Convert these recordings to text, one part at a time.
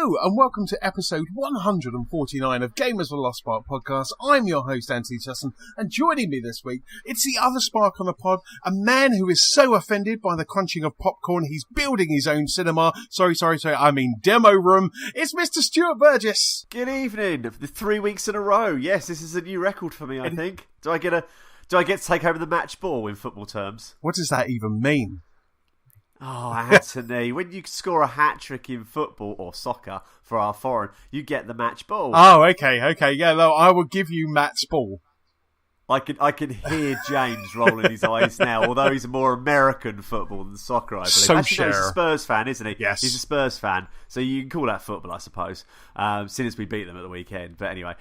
Hello and welcome to episode 149 of Gamers with Lost Spark podcast. I'm your host Anthony Chesson, and joining me this week, it's the other spark on the pod, a man who is so offended by the crunching of popcorn he's building his own cinema, I mean demo room. It's Mr. Stuart Burgess. Good evening. 3 weeks in a row. Yes, this is a new record for me, I think. Do I get to take over the match ball in football terms? What does that even mean? Oh, Antony, when you score a hat-trick in football or soccer for our foreign, you get the match ball. Oh, okay. Yeah, no, I will give you match ball. I can hear James rolling his eyes now, although he's a more American football than soccer, I believe. So actually, no, he's a Spurs fan, isn't he? Yes. He's a Spurs fan, so you can call that football, I suppose, since we beat them at the weekend. But anyway,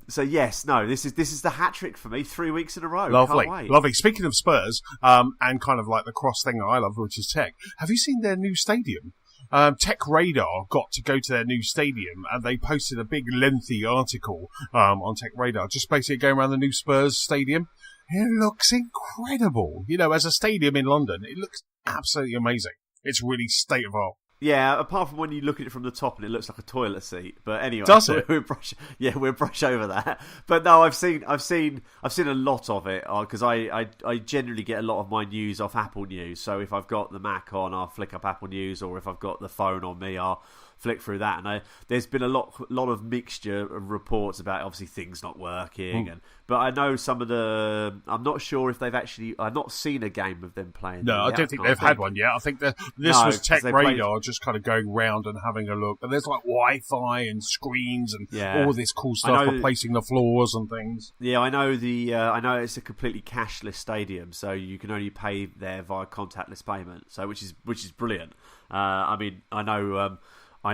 so yes, no, this is the hat-trick for me, 3 weeks in a row. Lovely, Can't wait. lovely. Speaking of Spurs, and kind of like the cross thing that I love, which is tech, have you seen their new stadium? Tech Radar got to go to their new stadium, and they posted a big lengthy article on Tech Radar, just basically going around the new Spurs stadium. It looks incredible. You know, as a stadium in London, it looks absolutely amazing. It's really state of art. Yeah, apart from when you look at it from the top and it looks like a toilet seat. But anyway, does it? We'll brush over that. But no, I've seen a lot of it because I generally get a lot of my news off Apple News. So if I've got the Mac on, I'll flick up Apple News, or if I've got the phone on me, I'll flick through that. And there's been a lot of mixture of reports about obviously things not working, but I know some of the. I'm not sure if they've actually. I've not seen a game of them playing. No, I don't think they've had one yet. I think this was Tech Radar just kind of going round and having a look. And there's like Wi-Fi and screens and all this cool stuff, replacing the floors and things. Yeah, I know I know it's a completely cashless stadium, so you can only pay there via contactless payment. So which is brilliant. I mean, I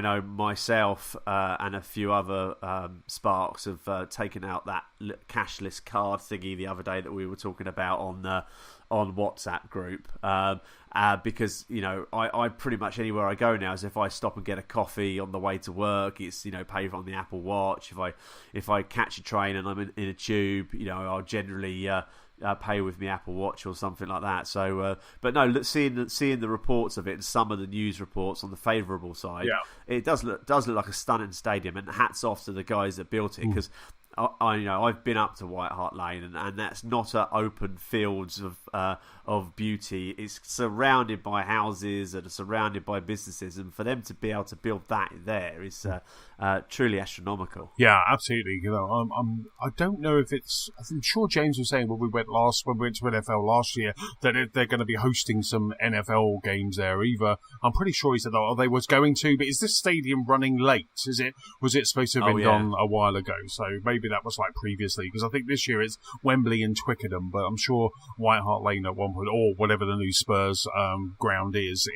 know myself and a few other Sparks have taken out that cashless card thingy the other day that we were talking about on WhatsApp group because I pretty much anywhere I go now is if I stop and get a coffee on the way to work, it's pay on the Apple Watch. If I catch a train and I'm in a tube, I'll generally pay with my Apple Watch or something like that. So, but no, seeing the reports of it and some of the news reports on the favourable side, it does look like a stunning stadium. And hats off to the guys that built it because I've been up to White Hart Lane and that's not open fields of beauty. It's surrounded by houses and surrounded by businesses, and for them to be able to build that there is truly astronomical. Yeah, absolutely. I don't know if it's. I'm sure James was saying when we went to NFL last year that they're going to be hosting some NFL games there. I'm pretty sure he said they was going to. But is this stadium running late? Was it supposed to have been done a while ago? So maybe that was like previously, because I think this year it's Wembley and Twickenham, but I'm sure White Hart Lane at one point, or whatever the new Spurs ground is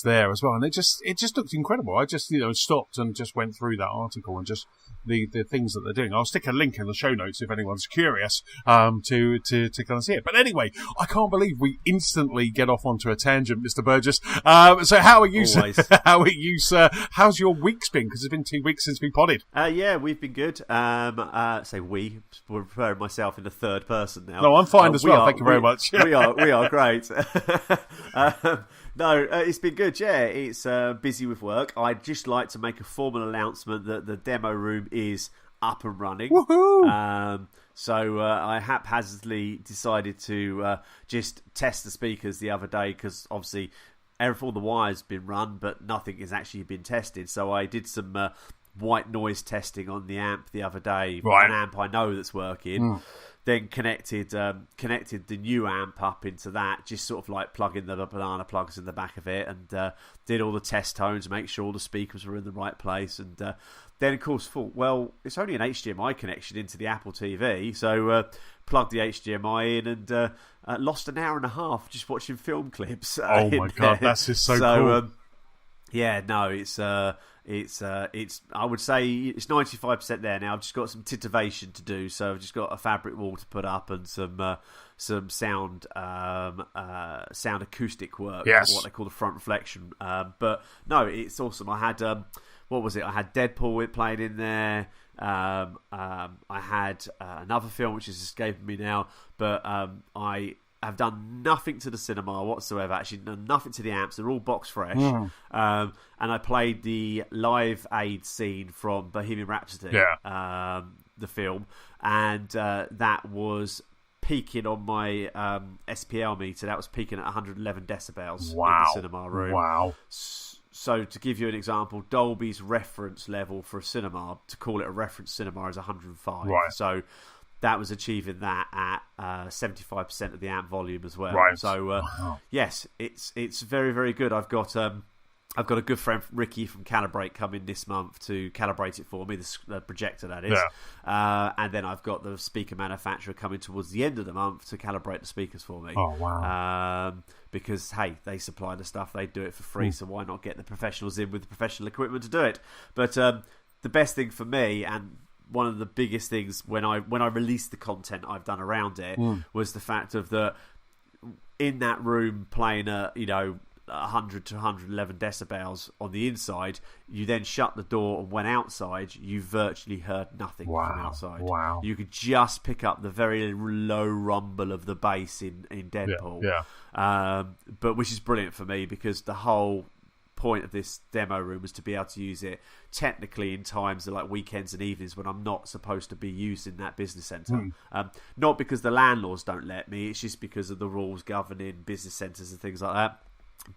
there as well. And it just looked incredible. I just stopped and just went through that article and just the things that they're doing. I'll stick a link in the show notes if anyone's curious to kind of see it. But anyway, I can't believe we instantly get off onto a tangent, Mr. Burgess. So how are you, sir? How are you, sir? How's your week's been? Because it's been 2 weeks since we podded. Yeah, we've been good. Say we. We're referring myself in the third person now. No, I'm fine as well. Thank you very much. We are great. No, it's been good, yeah. It's busy with work. I'd just like to make a formal announcement that the demo room is up and running. Woohoo! So I haphazardly decided to just test the speakers the other day because obviously all the wires been run, but nothing has actually been tested. So I did some white noise testing on the amp the other day. Right. An amp I know that's working. Then connected the new amp up into that, just sort of like plugging the banana plugs in the back of it, and did all the test tones, make sure all the speakers were in the right place, and then of course thought, well, it's only an HDMI connection into the Apple TV, so plugged the HDMI in and lost an hour and a half just watching film clips. Oh my god, that's just so cool. Yeah, no, it's I would say it's 95% there now. I've just got some titivation to do, so I've just got a fabric wall to put up and some sound acoustic work, what they call the front reflection. But no, it's awesome. I had what was it? I had Deadpool playing in there. I had another film which is escaping me now, but I have done nothing to the cinema whatsoever. Actually, done nothing to the amps. They're all box fresh. And I played the Live Aid scene from Bohemian Rhapsody, the film, and that was peaking on my SPL meter. That was peaking at 111 decibels in the cinema room. Wow. So to give you an example, Dolby's reference level for a cinema, to call it a reference cinema, is 105. Right. So that was achieving that at 75% of the amp volume as well. Right. So yes, it's very, very good. I've got a good friend, Ricky from Calibrate, coming this month to calibrate it for me, the projector that is. And then I've got the speaker manufacturer coming towards the end of the month to calibrate the speakers for me. Oh, wow. Because, hey, they supply the stuff, they do it for free, so why not get the professionals in with the professional equipment to do it? But the best thing for me, and one of the biggest things when I released the content I've done around it, was the fact of that in that room playing 100 to 111 decibels on the inside, you then shut the door and went outside, you virtually heard nothing from outside. Wow. You could just pick up the very low rumble of the bass in Deadpool. But which is brilliant for me, because the whole point of this demo room was to be able to use it technically in times of like weekends and evenings when I'm not supposed to be using that business centre. Not because the landlords don't let me, it's just because of the rules governing business centres and things like that.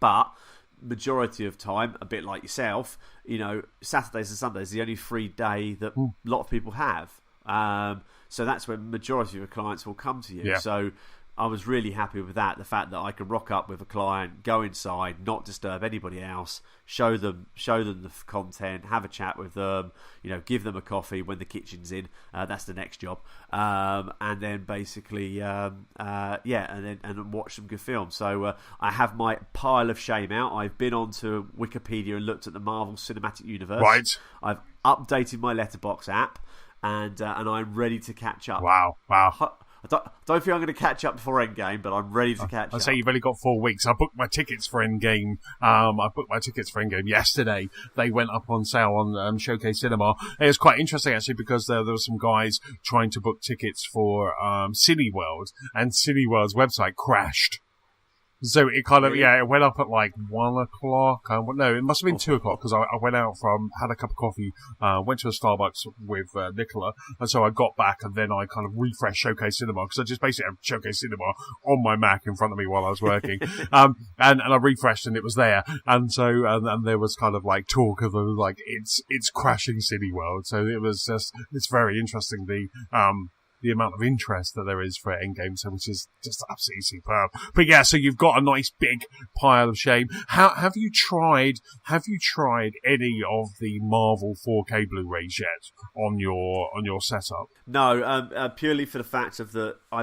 But majority of time, a bit like yourself, Saturdays and Sundays are the only free day that a lot of people have. So that's when majority of your clients will come to you. So I was really happy with that. The fact that I could rock up with a client, go inside, not disturb anybody else, show them the content, have a chat with them, give them a coffee when the kitchen's in. That's the next job. And then basically, and watch some good films. So I have my pile of shame out. I've been onto Wikipedia and looked at the Marvel Cinematic Universe. Right. I've updated my Letterboxd app, and I'm ready to catch up. Wow. I don't think I'm going to catch up before Endgame, but I'm ready to catch up. I say you've only got 4 weeks. I booked my tickets for Endgame. Yesterday. They went up on sale on Showcase Cinema. It was quite interesting, actually, because there were some guys trying to book tickets for Cineworld, and Cineworld's website crashed. So it kind of, it went up at like 1 o'clock. No, it must have been 2 o'clock, because I went out had a cup of coffee, went to a Starbucks with Nicola, and so I got back, and then I kind of refreshed Showcase Cinema, because I just basically had Showcase Cinema on my Mac in front of me while I was working. And I refreshed, and it was there. And so, and there was kind of like talk of like, it's crashing Cineworld. So it was it's very interesting, the amount of interest that there is for Endgame, so which is just absolutely superb. But yeah, so you've got a nice big pile of shame. Have you tried any of the Marvel 4K Blu-rays yet on your setup? No, purely for the fact of that I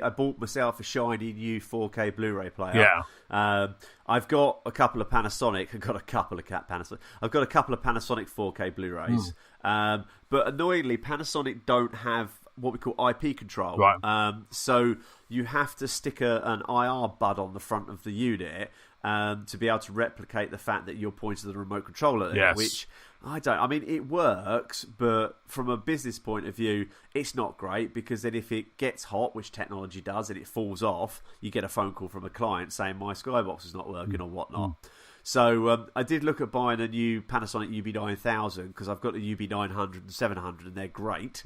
bought myself a shiny new 4K Blu-ray player. I've got a couple of Panasonic. I've got a couple of Panasonic 4K Blu-rays. But annoyingly, Panasonic don't have what we call IP control. Right. So you have to stick an IR bud on the front of the unit to be able to replicate the fact that you're pointing to the remote controller there, which it works, but from a business point of view, it's not great, because then if it gets hot, which technology does, and it falls off, you get a phone call from a client saying my Skybox is not working or whatnot. So I did look at buying a new Panasonic UB9000, because I've got the UB900 and 700 and they're great.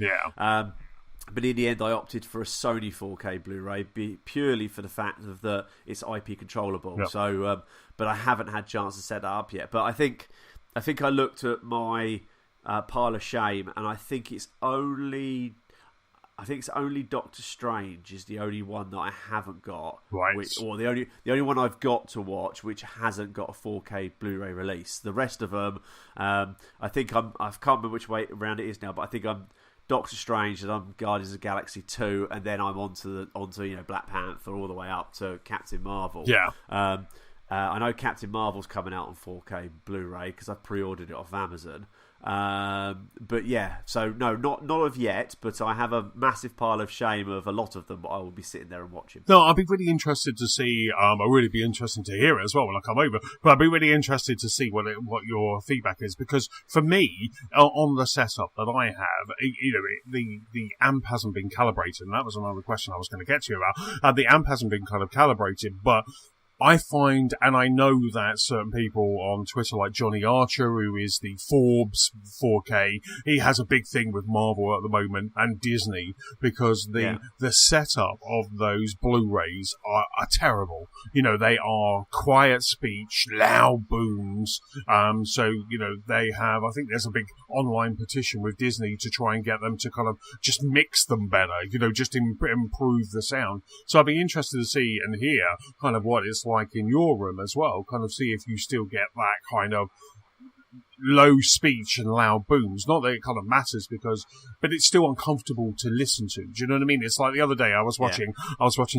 But in the end, I opted for a Sony 4K Blu-ray purely for the fact of that it's IP controllable. So, but I haven't had a chance to set that up yet. But I think I looked at my pile of shame, and I think it's only Doctor Strange is the only one that I haven't got, or the only one I've got to watch which hasn't got a 4K Blu-ray release. The rest of them, I can't remember which way around it is now, but I think I'm Doctor Strange, and I'm Guardians of the Galaxy 2, and then I'm onto Black Panther all the way up to Captain Marvel. I know Captain Marvel's coming out on 4K Blu-ray because I've pre-ordered it off Amazon. But yeah, so no, not of yet, but I have a massive pile of shame of a lot of them, but I will be sitting there and watching. No, I'd be really interested to see, I'd really be interested to hear it as well when I come over, but I'd be really interested to see what your feedback is, because for me, on the setup that I have, the amp hasn't been calibrated, and that was another question I was going to get to you about. The amp hasn't been kind of calibrated, but I find, and I know that certain people on Twitter, like Johnny Archer, who is the Forbes 4K, he has a big thing with Marvel at the moment and Disney, because the setup of those Blu-rays are terrible. They are quiet speech, loud booms. So they have, I think there's a big online petition with Disney to try and get them to kind of just mix them better, just improve the sound. So I'd be interested to see and hear kind of what it's like in your room as well, kind of see if you still get that kind of low speech and loud booms. Not that it kind of matters, but it's still uncomfortable to listen to. Do you know what I mean? It's like the other day I was watching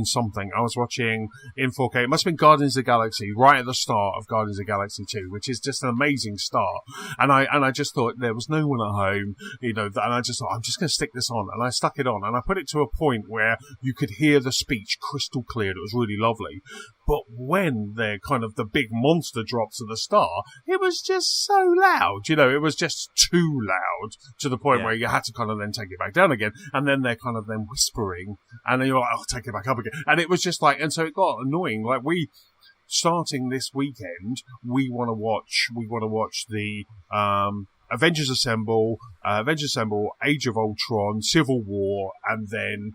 something. I was watching in 4K. It must have been Guardians of the Galaxy, right at the start of Guardians of the Galaxy 2, which is just an amazing start. And I just thought there was no one at home, and I just thought, I'm just going to stick this on. And I stuck it on, and I put it to a point where you could hear the speech crystal clear. It was really lovely. But when the big monster drops at the start, it was just so loud. It was just too loud to the point where you had to kind of then take it back down again. And then they're kind of then whispering, and then you're like, take it back up again. And it was just like, and so it got annoying. Like starting this weekend, we want to watch the, Avengers Assemble, Age of Ultron, Civil War, and then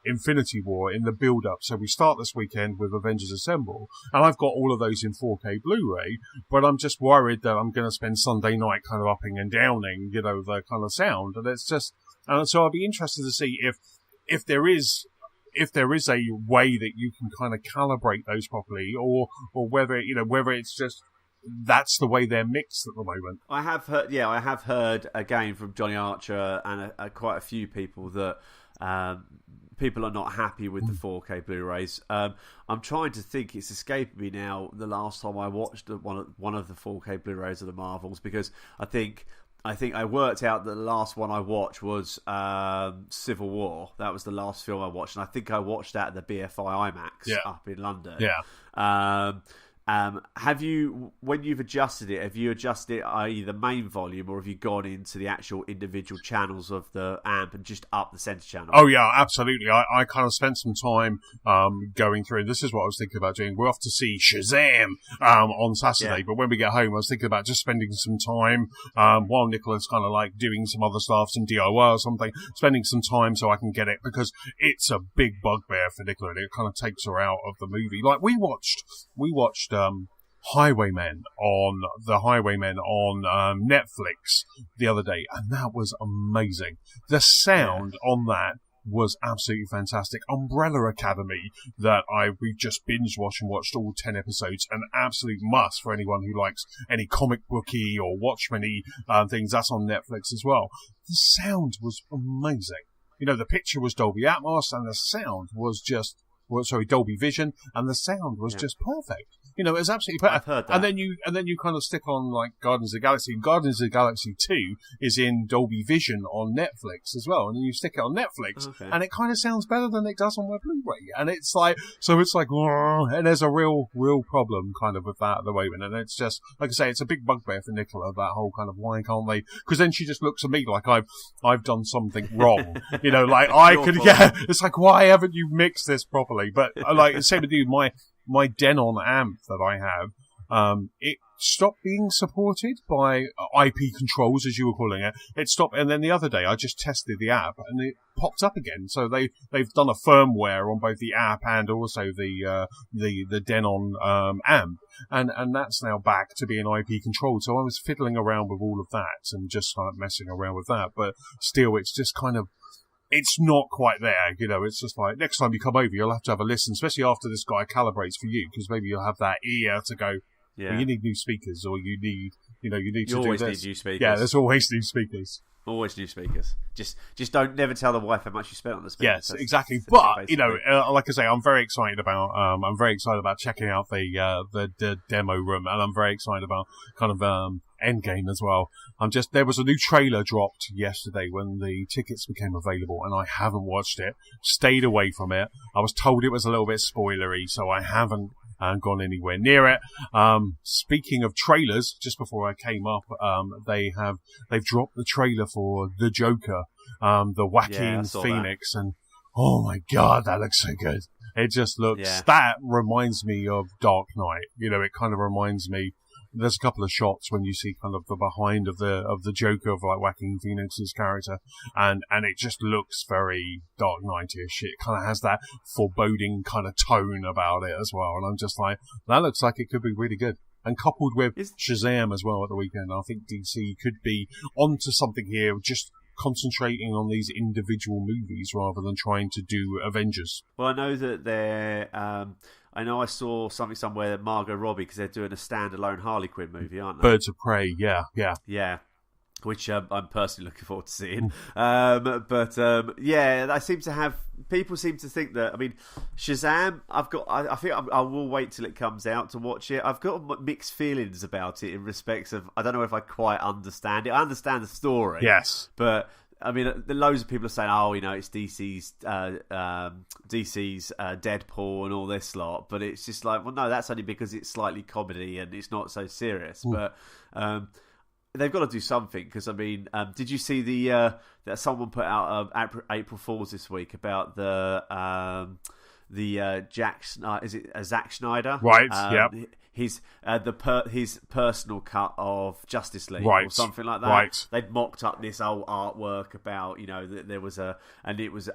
Infinity War in the build-up. So we start this weekend with Avengers Assemble, and I've got all of those in 4K Blu-ray, but I'm just worried that I'm going to spend Sunday night kind of upping and downing, the kind of sound, and it's just, and so I'll be interested to see if there is a way that you can kind of calibrate those properly, or whether it's just that's the way they're mixed at the moment. I have heard again from Johnny Archer and quite a few people that people are not happy with the 4K Blu-rays. I'm trying to think; it's escaping me now. The last time I watched one of the 4K Blu-rays of the Marvels, because I think I worked out that the last one I watched was Civil War. That was the last film I watched, and I think I watched that at the BFI IMAX up in London. Yeah. Have you, when you've adjusted it, i.e. the main volume, or have you gone into the actual individual channels of the amp and just up the center channel? Oh yeah, absolutely. I kind of spent some time going through. This is what I was thinking about doing. We're off to see Shazam on Saturday, but when we get home, I was thinking about just spending some time while Nicola's kind of like doing some other stuff, some DIY or something, spending some time so I can get it, because it's a big bugbear for Nicola, and it kind of takes her out of the movie. Like we watched Highwaymen on Netflix the other day, and that was amazing. The sound on that was absolutely fantastic. Umbrella Academy, that we just binge watched and watched all 10 episodes, an absolute must for anyone who likes any comic booky or Watchmen-y things. That's on Netflix as well. The sound was amazing. The picture was Dolby Atmos, and the sound was just Dolby Vision, and the sound was just perfect. It was absolutely perfect. I've heard that. And then you kind of stick on like Guardians of the Galaxy. Guardians of the Galaxy 2 is in Dolby Vision on Netflix as well. And then you stick it on Netflix, and it kind of sounds better than it does on my Blu-ray. And it's like, and there's a real problem kind of with that at the moment. And it's just, like I say, it's a big bugbear for Nicola, that whole kind of, why can't they? Because then she just looks at me like I've done something wrong. Like it's like, why haven't you mixed this properly? But like, same with you, my Denon amp that I have, it stopped being supported by IP controls, as you were calling it. It stopped, and then the other day I just tested the app, and it popped up again. So they've done a firmware on both the app and also the Denon amp, and that's now back to being IP controlled. So I was fiddling around with all of that and just like messing around with that, but still, it's just kind of, it's not quite there, it's just like, next time you come over, you'll have to have a listen, especially after this guy calibrates for you, because maybe you'll have that ear to go, well, you need new speakers, or you need to do this. You always need new speakers. Yeah, there's always new speakers. Always new speakers. Just never tell the wife how much you spent on the speakers. Yes, exactly. But like I say, I'm very excited about checking out the demo room, and I'm very excited about kind of Endgame as well. There was a new trailer dropped yesterday when the tickets became available, and I haven't watched it. Stayed away from it. I was told it was a little bit spoilery, so I haven't gone anywhere near it. Speaking of trailers, just before I came up, they've dropped the trailer for The Joker, the Joaquin Phoenix, and oh my god, that looks so good. It just looks, that reminds me of Dark Knight. It kind of reminds me, there's a couple of shots when you see kind of the behind of the Joker of like Joaquin Phoenix's character, and it just looks very Dark Knight-ish. It kind of has that foreboding kind of tone about it as well, and I'm just like, that looks like it could be really good. And coupled with Shazam as well at the weekend, I think DC could be onto something here, just concentrating on these individual movies rather than trying to do Avengers. Well, I know that I know I saw something somewhere that Margot Robbie, because they're doing a standalone Harley Quinn movie, aren't they? Birds of Prey, yeah. Which I'm personally looking forward to seeing. People seem to think that, I mean, Shazam, I think I will wait till it comes out to watch it. I've got mixed feelings about it in respects of, I don't know if I quite understand it. I understand the story. Yes. But I mean, loads of people are saying, it's DC's Deadpool and all this lot, but it's just like, well, no, that's only because it's slightly comedy and it's not so serious. But they've got to do something, because I mean, did you see that someone put out April Fools this week about the Zack Snyder? Right. His personal cut of Justice League, right, or something like that. Right. They'd mocked up this old artwork about, that there was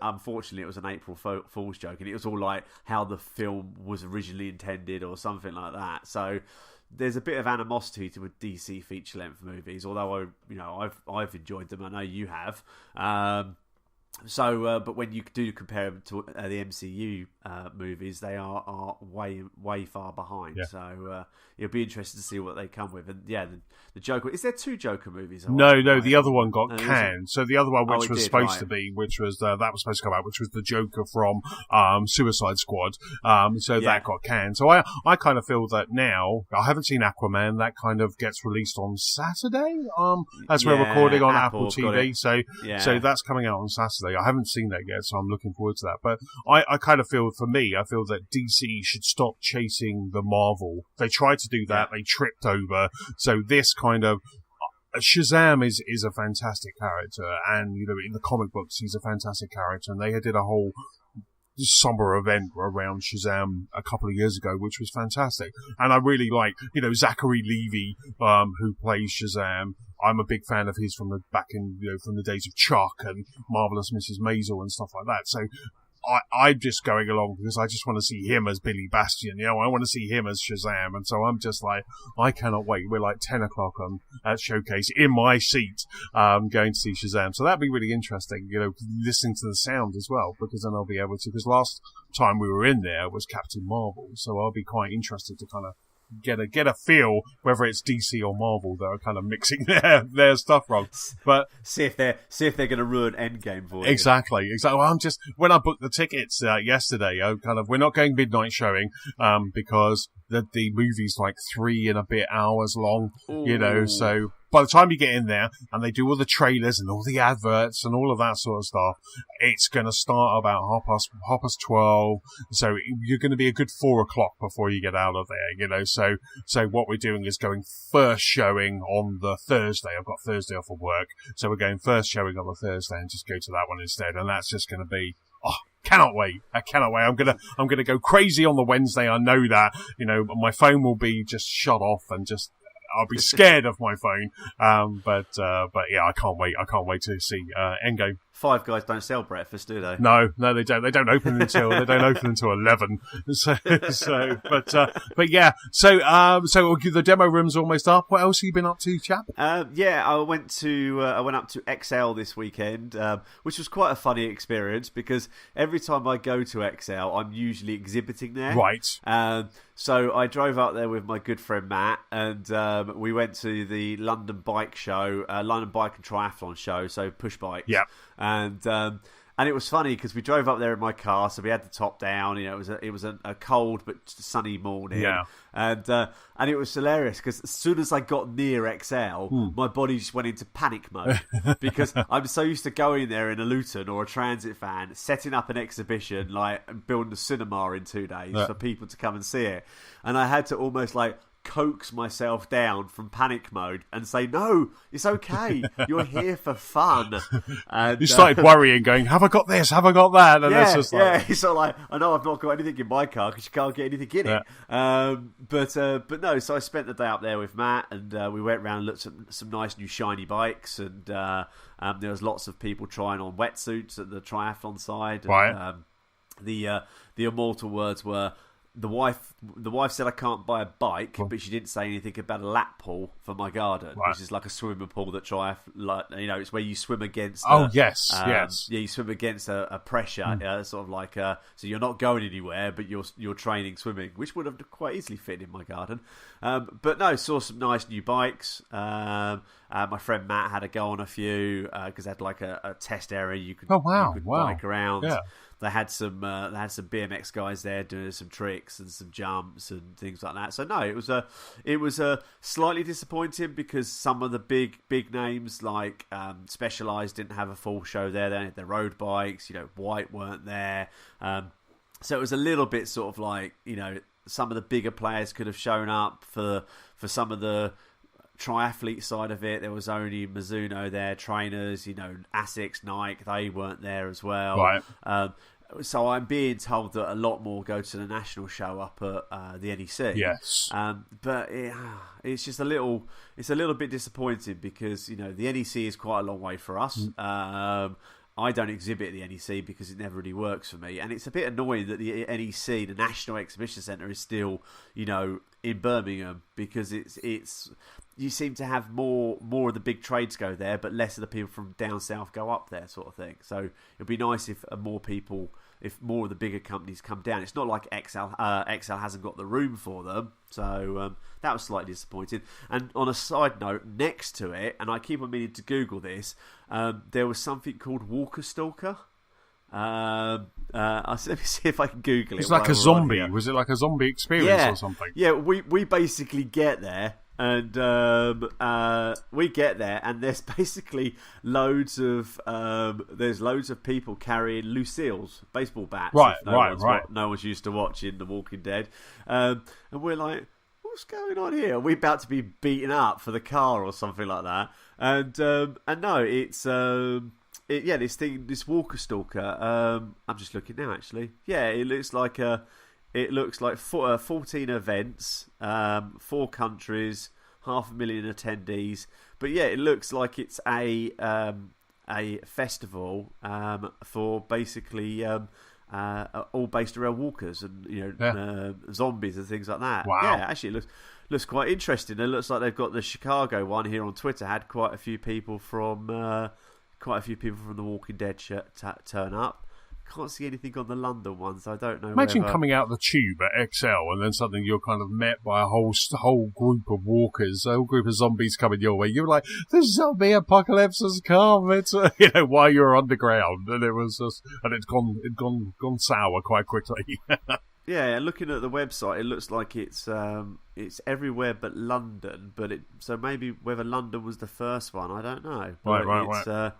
unfortunately it was an April Fool's joke, and it was all like how the film was originally intended or something like that. So there's a bit of animosity to DC feature length movies, although I've enjoyed them. I know you have. But when you do compare them to the MCU movies, they are way far behind. Yeah. So it'll be interesting to see what they come with. And the Joker. Is there two Joker movies? No, the other one got canned. So the other one, which was supposed to be, which was that was supposed to come out, which was the Joker from Suicide Squad. That got canned. So I kind of feel that now, I haven't seen Aquaman. That kind of gets released on Saturday. As we're recording on Apple TV. So that's coming out on Saturday. I haven't seen that yet, so I'm looking forward to that. But I kind of feel, for me, I feel that DC should stop chasing the Marvel. They tried to do that, they tripped over. So this kind of Shazam is a fantastic character, and in the comic books he's a fantastic character, and they did a whole summer event around Shazam a couple of years ago, which was fantastic. And I really like, Zachary Levi, who plays Shazam. I'm a big fan of his from the days of Chuck and Marvelous Mrs. Maisel and stuff like that. So I'm just going along because I just want to see him as Billy Bastion. I want to see him as Shazam. And so I'm just like, I cannot wait. We're like 10 o'clock at Showcase in my seat, going to see Shazam. So that'd be really interesting, listening to the sound as well, because then I'll be able to, because last time we were in there was Captain Marvel. So I'll be quite interested to kind of get a feel whether it's DC or Marvel that are kind of mixing their stuff wrong. But see if they're going to ruin Endgame for you. Exactly. Well, when I booked the tickets yesterday, we're not going midnight showing because the movie's like 3 and a bit hours long. Ooh. So by the time you get in there and they do all the trailers and all the adverts and all of that sort of stuff, it's going to start about half past 12. So you're going to be a good 4 o'clock before you get out of there, So what we're doing is going first showing on the Thursday. I've got Thursday off of work. So we're going first showing on the Thursday and just go to that one instead. And that's just going to be, cannot wait. I cannot wait. I'm gonna go crazy on the Wednesday. I know that, my phone will be just shut off and just, I'll be scared of my phone. But yeah, I can't wait. I can't wait to see Endgame. Five Guys don't sell breakfast, do they? No, they don't. They don't open until 11. So but yeah. So the demo room's almost up. What else have you been up to, chap? I went up to XL this weekend, which was quite a funny experience because every time I go to XL, I'm usually exhibiting there. Right. So I drove up there with my good friend Matt, and we went to the London Bike Show, London Bike and Triathlon Show, so push bikes. Yeah. And And it was funny because we drove up there in my car, so we had the top down. You know, it was a cold but sunny morning. Yeah. And it was hilarious because as soon as I got near XL, my body just went into panic mode because I'm so used to going there in a Luton or a Transit van, setting up an exhibition, like and building a cinema in 2 days for people to come and see it, and I had to almost like coax myself down from panic mode and say, no, it's okay, you're here for fun. And you started worrying, going, have I got this, have I got that? And it's just like, it's sort of like, I know I've not got anything in my car because you can't get anything in it. But no, so I spent the day up there with Matt, and we went around and looked at some nice new shiny bikes, and there was lots of people trying on wetsuits at the triathlon side. Right. And, the immortal words were, the wife said I can't buy a bike, but she didn't say anything about a lap pool for my garden, which is like a swimming pool that it's where you swim against. Yes. Yeah, you swim against a pressure, sort of like so you're not going anywhere, but you're training swimming, which would have quite easily fit in my garden. But no, saw some nice new bikes. My friend Matt had a go on a few because they had like a test area you could bike around. Yeah. They had some BMX guys there doing some tricks and some jumps and things like that. So no, it was slightly disappointing because some of the big names like Specialized didn't have a full show there. They had their road bikes. You know, White weren't there. So it was a little bit sort of like, you know, some of the bigger players could have shown up for some of the triathlete side of it. There was only Mizuno there, trainers, you know, Asics, Nike, they weren't there as well. Right. So I'm being told that a lot more go to the national show up at the NEC. Yes. But it's just a little bit disappointing because, you know, the NEC is quite a long way for us. I don't exhibit at the NEC because it never really works for me, and it's a bit annoying that the NEC, the National Exhibition Centre, is still, you know, in Birmingham, because it's you seem to have more of the big trades go there, but less of the people from down south go up there, sort of thing. So it'd be nice if more of the bigger companies come down. It's not like XL hasn't got the room for them, so that was slightly disappointing. And on a side note, next to it, and I keep on meaning to Google this, there was something called Walker Stalker. Let me see if I can Google it. It's like a zombie. Was it like a zombie experience or something? Yeah, we basically get there. And we get there, and there's basically loads of people carrying Lucille's baseball bats. Right. No one's used to watching The Walking Dead, and we're like, what's going on here? Are we about to be beaten up for the car or something like that? And no, it's this Walker Stalker. I'm just looking now, actually. Yeah, it looks like 14 events, 4 countries, 500,000 attendees. But yeah, it looks like it's a festival for basically all based around walkers and, you know, zombies and things like that. Wow. Yeah, actually it looks quite interesting. It looks like they've got the Chicago one here on Twitter. Had quite a few people from The Walking Dead turn up. Can't see anything on the London one, so I don't know. Imagine coming out the tube at XL and then suddenly you're kind of met by a whole group of walkers, a whole group of zombies coming your way. You're like, the zombie apocalypse has come. It's while you're underground, and it was just, and it's gone sour quite quickly. Yeah, looking at the website, it looks like it's everywhere but London. So maybe whether London was the first one, I don't know. Right.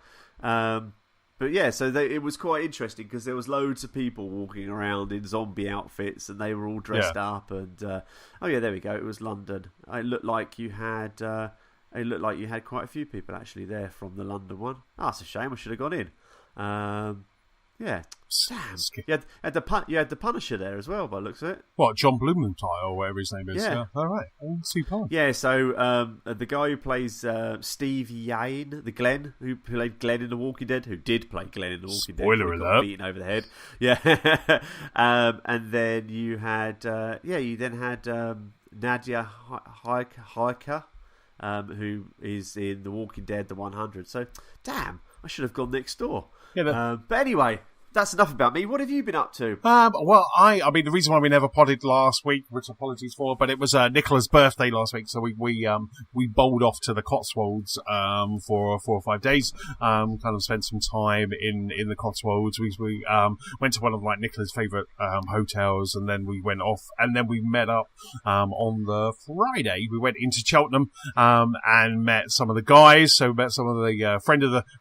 But yeah, so it was quite interesting because there was loads of people walking around in zombie outfits, and they were all dressed up. And there we go. It was London. It looked like you had quite a few people actually there from the London one. Oh, that's a shame. I should have gone in. Yeah. Damn. You had the Punisher there as well, by the looks of it. What, John Blumenthal or whatever his name is? Yeah. All right. Super. Yeah, so the guy who plays Steve Yane, the Glenn, who played Glenn in The Walking Dead, who did play Glenn in The Walking Dead. Spoiler alert. Beaten over the head. Yeah. And then you had Nadia Hiker, who is in The Walking Dead, The 100. So, damn, I should have gone next door. Yeah, but anyway, that's enough about me. What have you been up to? Well, I mean, the reason why we never podded last week, which apologies for, but it was Nicola's birthday last week, so we bowled off to the Cotswolds for 4 or 5 days. Kind of spent some time in the Cotswolds. We went to one of like Nicola's favourite hotels, and then we went off, and then we met up on the Friday. We went into Cheltenham and met some of the guys. So met some of the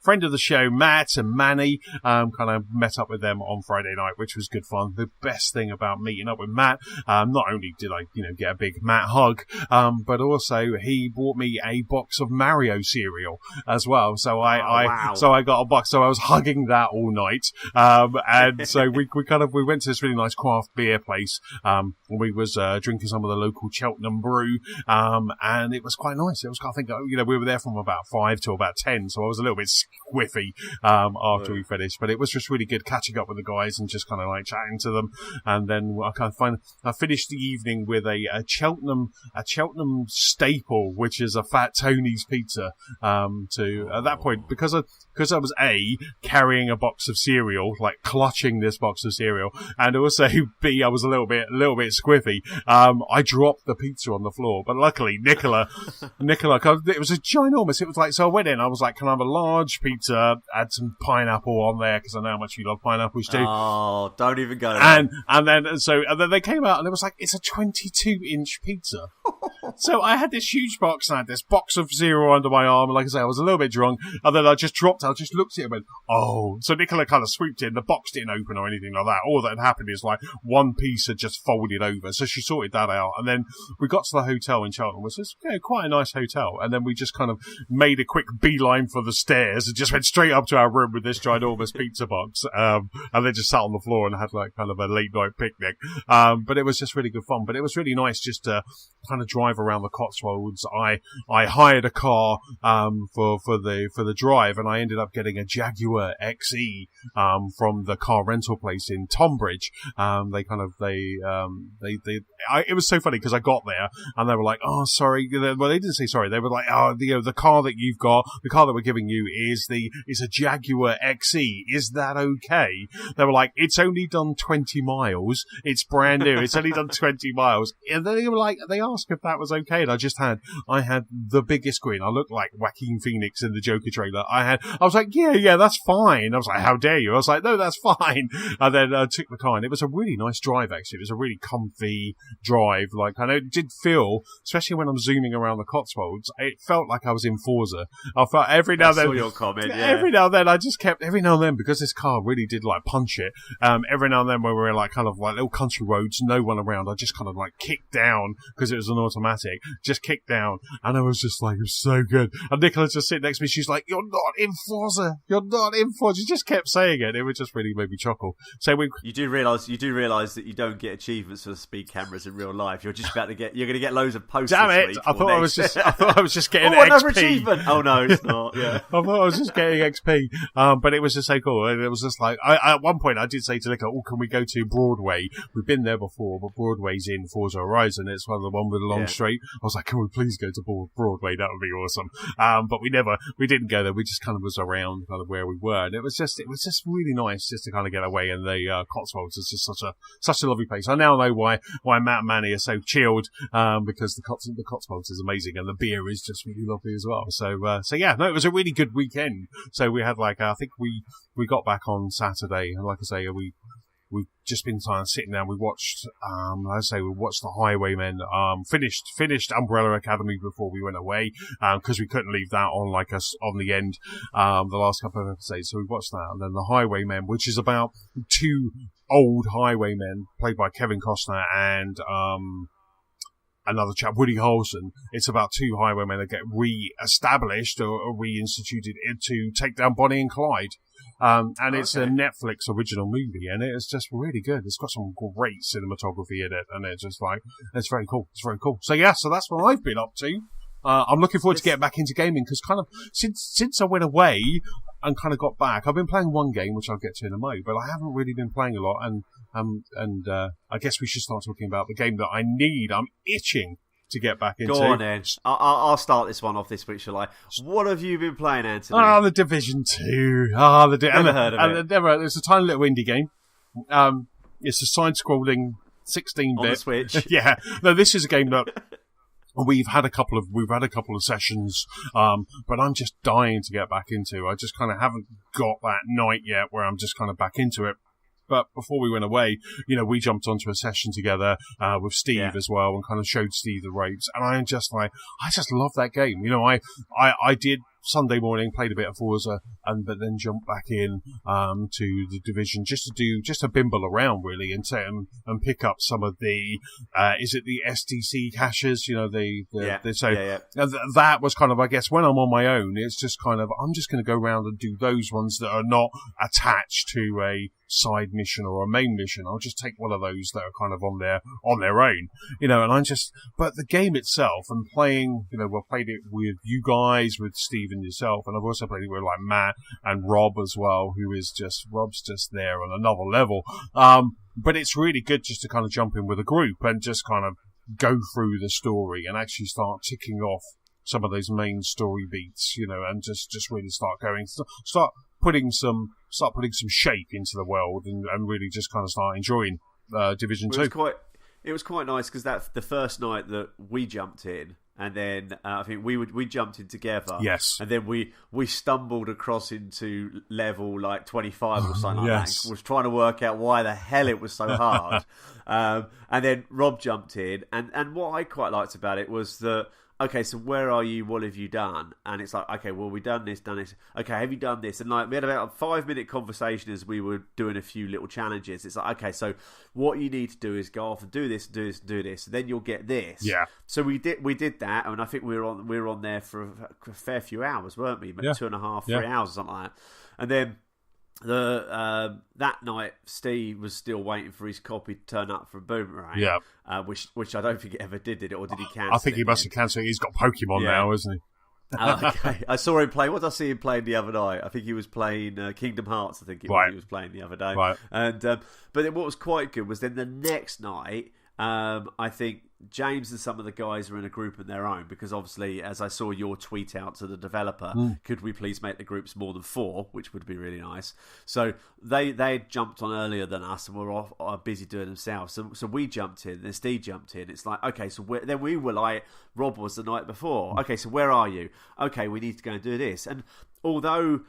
friend of the show, Matt and Manny. Kind of met up with them on Friday night, which was good fun. The best thing about meeting up with Matt, not only did I get a big Matt hug, but also he bought me a box of Mario cereal as well. So so I got a box. So I was hugging that all night. And so we went to this really nice craft beer place. We was drinking some of the local Cheltenham brew, and it was quite nice. It was, I think, we were there from about 5 till about 10, so I was a little bit squiffy after we finished. But it was just really good catching up with the guys and just kind of like chatting to them. And then I finished the evening with a Cheltenham staple, which is a Fat Tony's pizza. At that point, because I was carrying a box of cereal, like clutching this box of cereal, and also B, I was a little bit squiffy. I dropped the pizza on the floor, but luckily Nicola, it was a ginormous. It was like, so I went in. I was like, can I have a large pizza? Add some pineapple on there because I know how much you love pineapple, Stu. Oh, don't even go there. And then they came out and it was like, it's a 22-inch pizza. So I had this huge box and I had this box of cereal under my arm. And like I say, I was a little bit drunk. And then I just looked at it and went, oh. So Nicola kind of swooped in. The box didn't open or anything like that. All that had happened is like one piece had just folded over. So she sorted that out. And then we got to the hotel in Cheltenham, which was quite a nice hotel. And then we just kind of made a quick beeline for the stairs and just went straight up to our room with this ginormous pizza box. And then just sat on the floor and had like kind of a late night picnic. But it was just really good fun. But it was really nice just to kind of drive around the Cotswolds. I hired a car for the drive, and I ended up getting a Jaguar XE from the car rental place in Tonbridge. It was so funny because I got there and they were like, oh, sorry. Well, they didn't say sorry. They were like, oh, the car that you've got, the car that we're giving you is a Jaguar XE. Is that okay? They were like, it's only done 20 miles. It's brand new. It's only done 20 miles. And then they were like, they asked if that was okay. And I had the biggest grin. I looked like Joaquin Phoenix in the Joker trailer. I was like, yeah, that's fine. I was like, how dare you? I was like, no, that's fine. And then I took the car, and it was a really nice drive, actually. It was a really comfy drive. Like, I know it did feel, especially when I'm zooming around the Cotswolds, it felt like I was in Forza. I felt every now and then. I saw your comment, yeah. Every now and then, every now and then, because this car really did like punch it, every now and then when we were in like kind of like little country roads, no one around, I just kind of like kicked down because it was an automatic, just kicked down, and I was just like, it was so good. And Nicola's just sitting next to me, she's like, you're not in Forza, she just kept saying it. It would just really made me chuckle. So you do realise that you don't get achievements for the speed cameras in real life. You're going to get loads of posts. Damn it! I thought I was just getting XP. Another achievement. Oh no, it's not. Yeah, I thought I was just getting XP. But it was just so cool. And it was just like, at one point I did say to Nicola, can we go to Broadway? We've been there before, but Broadway's in Forza Horizon. It's one of the one with the long straight. I was like, can we please go to Broadway? That would be awesome. But we didn't go there. We just kind of was around kind of where we were, and it was just really nice just to kind of get away. And the Cotswolds is just such a lovely place. I now know why Matt and Manny are so chilled, because the Cotswolds is amazing, and the beer is just really lovely as well. So yeah, no, it was a really good weekend. So we had like, I think we got back on Saturday, and like I say, we've just been sitting down. We watched, we watched The Highwaymen. Finished Umbrella Academy before we went away, because we couldn't leave that on like us on the end, the last couple of episodes. So we watched that, and then The Highwaymen, which is about two old highwaymen played by Kevin Costner and another chap, Woody Harrelson. It's about two highwaymen that get re-established or reinstituted to take down Bonnie and Clyde. And it's a Netflix original movie, and it's just really good. It's got some great cinematography in it, and it's just like, it's very cool. It's very cool. So yeah, so that's what I've been up to. I'm looking forward to getting back into gaming, because kind of since I went away and kind of got back, I've been playing one game, which I'll get to in a moment, but I haven't really been playing a lot, and I guess we should start talking about the game that I need. I'm itching to get back into. Go on then. I'll start this one off this week, shall I? What have you been playing, Anthony? The Division 2. Never heard of it. It's a tiny little indie game. It's a side-scrolling 16-bit. On the Switch. Yeah. No, this is a game that we've had a couple of sessions, but I'm just dying to get back into. I just kind of haven't got that night yet where I'm just kind of back into it. But before we went away, we jumped onto a session together with Steve as well, and kind of showed Steve the ropes. And I just love that game. I did Sunday morning, played a bit of Forza, but then jumped back in to the Division just to bimble around really, and pick up some of the is it the STC caches? That was kind of, I guess, when I'm on my own, it's just kind of, I'm just going to go around and do those ones that are not attached to a side mission or a main mission. I'll just take one of those that are kind of on their own, but the game itself, and playing, we've played it with you guys, with Steve and yourself, and I've also played it with like Matt and Rob as well, Rob's just there on another level. But it's really good just to kind of jump in with a group and just kind of go through the story and actually start ticking off some of those main story beats, and just really start putting some shape into the world, and really just kind of start enjoying Division 2. It was quite nice because that's the first night that we jumped in, and then I think we jumped in together. Yes. And then we stumbled across into level like 25 or something like that. Was trying to work out why the hell it was so hard. And then Rob jumped in, and what I quite liked about it was that, okay, so where are you? What have you done? And it's like, okay, well, we've done this. Okay, have you done this? And like, we had about a 5-minute conversation as we were doing a few little challenges. It's like, okay, so what you need to do is go off and do this, do this, do this, and then you'll get this. Yeah. So we did that, and I think we were on there for a fair few hours, weren't we? Maybe 2.5, 3 hours, or something like that. And then that night, Steve was still waiting for his copy to turn up from Boomerang. Yeah. Which I don't think it ever did it, or did he cancel? I think he must have cancelled it. He's got Pokemon now, hasn't he? Okay. I saw him play. What did I see him playing the other night? I think he was playing Kingdom Hearts. I think he was playing the other day. Right. And but then what was quite good was then the next night, I think James and some of the guys are in a group of their own, because obviously, as I saw your tweet out to the developer, could we please make the groups more than 4, which would be really nice. So they jumped on earlier than us and were busy doing themselves. So we jumped in, then Steve jumped in. It's like, okay, so then we were like, Rob was the night before. Okay, so where are you? Okay, we need to go and do this. And although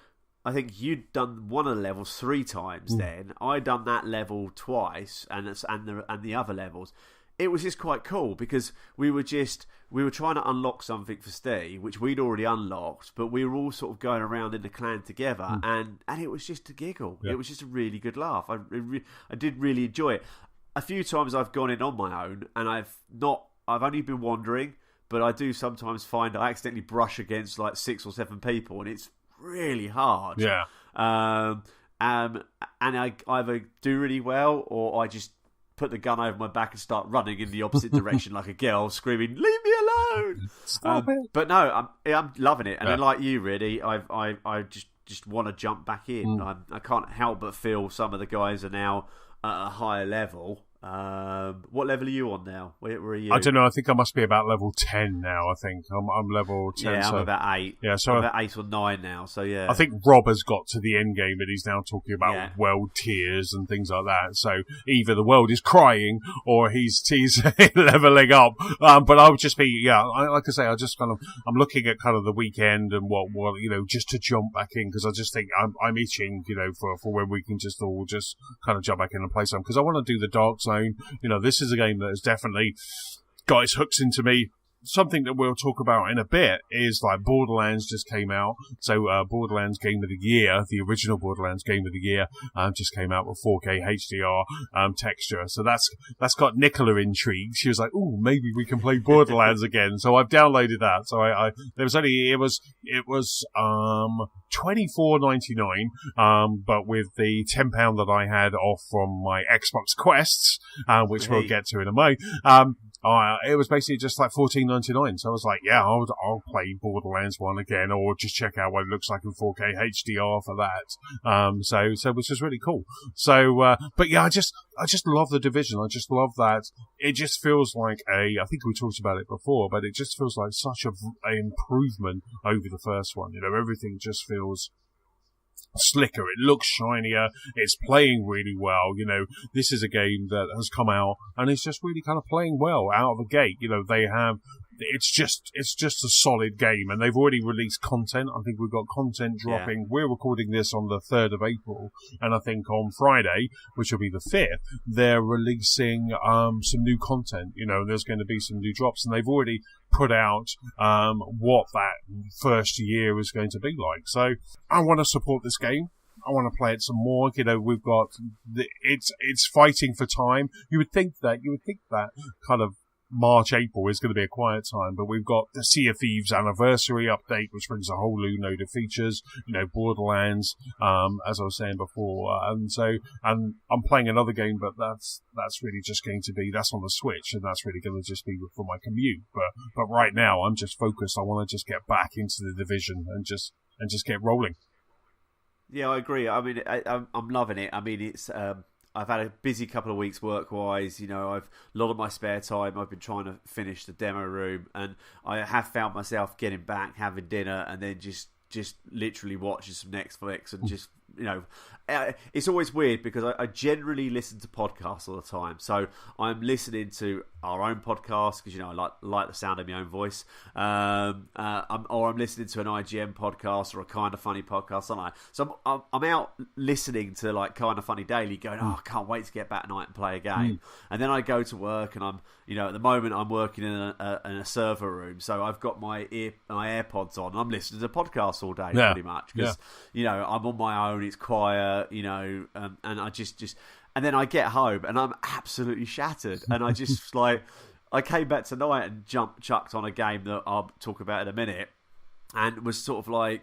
I think you'd done one of the levels 3 times then, I'd done that level twice, and the other levels. It was just quite cool because we were trying to unlock something for Steve, which we'd already unlocked, but we were all sort of going around in the clan together, and it was just a giggle. Yeah. It was just a really good laugh. I did really enjoy it. A few times I've gone in on my own, and I've only been wandering, but I do sometimes find I accidentally brush against like 6 or 7 people, and it's really hard. Yeah. And I either do really well, or I just put the gun over my back and start running in the opposite direction like a girl, screaming, "Leave me alone!" Stop it. But no, I'm loving it, and then, like you, really, I just want to jump back in. I can't help but feel some of the guys are now at a higher level. What level are you on now? Where are you? I don't know. I think I must be about level 10 now. I think I'm level 10. Yeah, I'm about 8. Yeah, so I'm about 8 or 9 now. So yeah, I think Rob has got to the end game, and he's now talking about world tiers and things like that. So either the world is crying or he's leveling up. But I would just be like I say, I'm looking at kind of the weekend and what just to jump back in, because I just think I'm itching for when we can just all just kind of jump back in and play some, because I want to do the Dark Zone. This is a game that has definitely got its hooks into me. Something that we'll talk about in a bit is like Borderlands just came out. So Borderlands Game of the Year, the original Borderlands Game of the Year, just came out with 4K HDR texture. So that's got Nicola intrigued. She was like, "Ooh, maybe we can play Borderlands again." So I've downloaded that. So it was $24.99, but with the £10 that I had off from my Xbox Quests, which we'll get to in a moment. it was basically just like $14.99. So I was like, yeah, I'll play Borderlands 1 again, or just check out what it looks like in 4K HDR for that. So which is really cool. So, but yeah, I just love The Division. I just love that. It just feels like I think we talked about it before, but it just feels like such an improvement over the first one. Everything just feels slicker, it looks shinier, it's playing really well. This is a game that has come out and it's just really kind of playing well out of the gate. It's just a solid game, and they've already released content. I think we've got content dropping. Yeah. We're recording this on the 3rd of April, and I think on Friday, which will be the 5th, they're releasing some new content. There's going to be some new drops, and they've already put out what that first year is going to be like. So I want to support this game. I want to play it some more. We've got it's fighting for time. You would think that kind of March, April is going to be a quiet time, but we've got the Sea of Thieves anniversary update, which brings a whole new load of features. Borderlands, as I was saying before, and I'm playing another game, but that's really just going to be that's on the Switch, and that's really going to just be for my commute. But right now, I'm just focused. I want to just get back into The Division and just get rolling. Yeah, I agree. I mean, I'm loving it. I mean, it's. I've had a busy couple of weeks work-wise. I've a lot of my spare time. I've been trying to finish the demo room, and I have found myself getting back, having dinner, and then just literally watching some Netflix and just it's always weird because I generally listen to podcasts all the time. So I'm listening to our own podcast because I like the sound of my own voice, or I'm listening to an IGN podcast or a Kind of Funny podcast, aren't I? So I'm out listening to like Kind of Funny Daily, going, I can't wait to get back tonight and play a game. And then I go to work, and I'm at the moment I'm working in a server room, so I've got my AirPods on, and I'm listening to podcasts all day pretty much because I'm on my own. It's quiet, and I just and then I get home and I'm absolutely shattered, and I just I came back tonight and chucked on a game that I'll talk about in a minute, and was sort of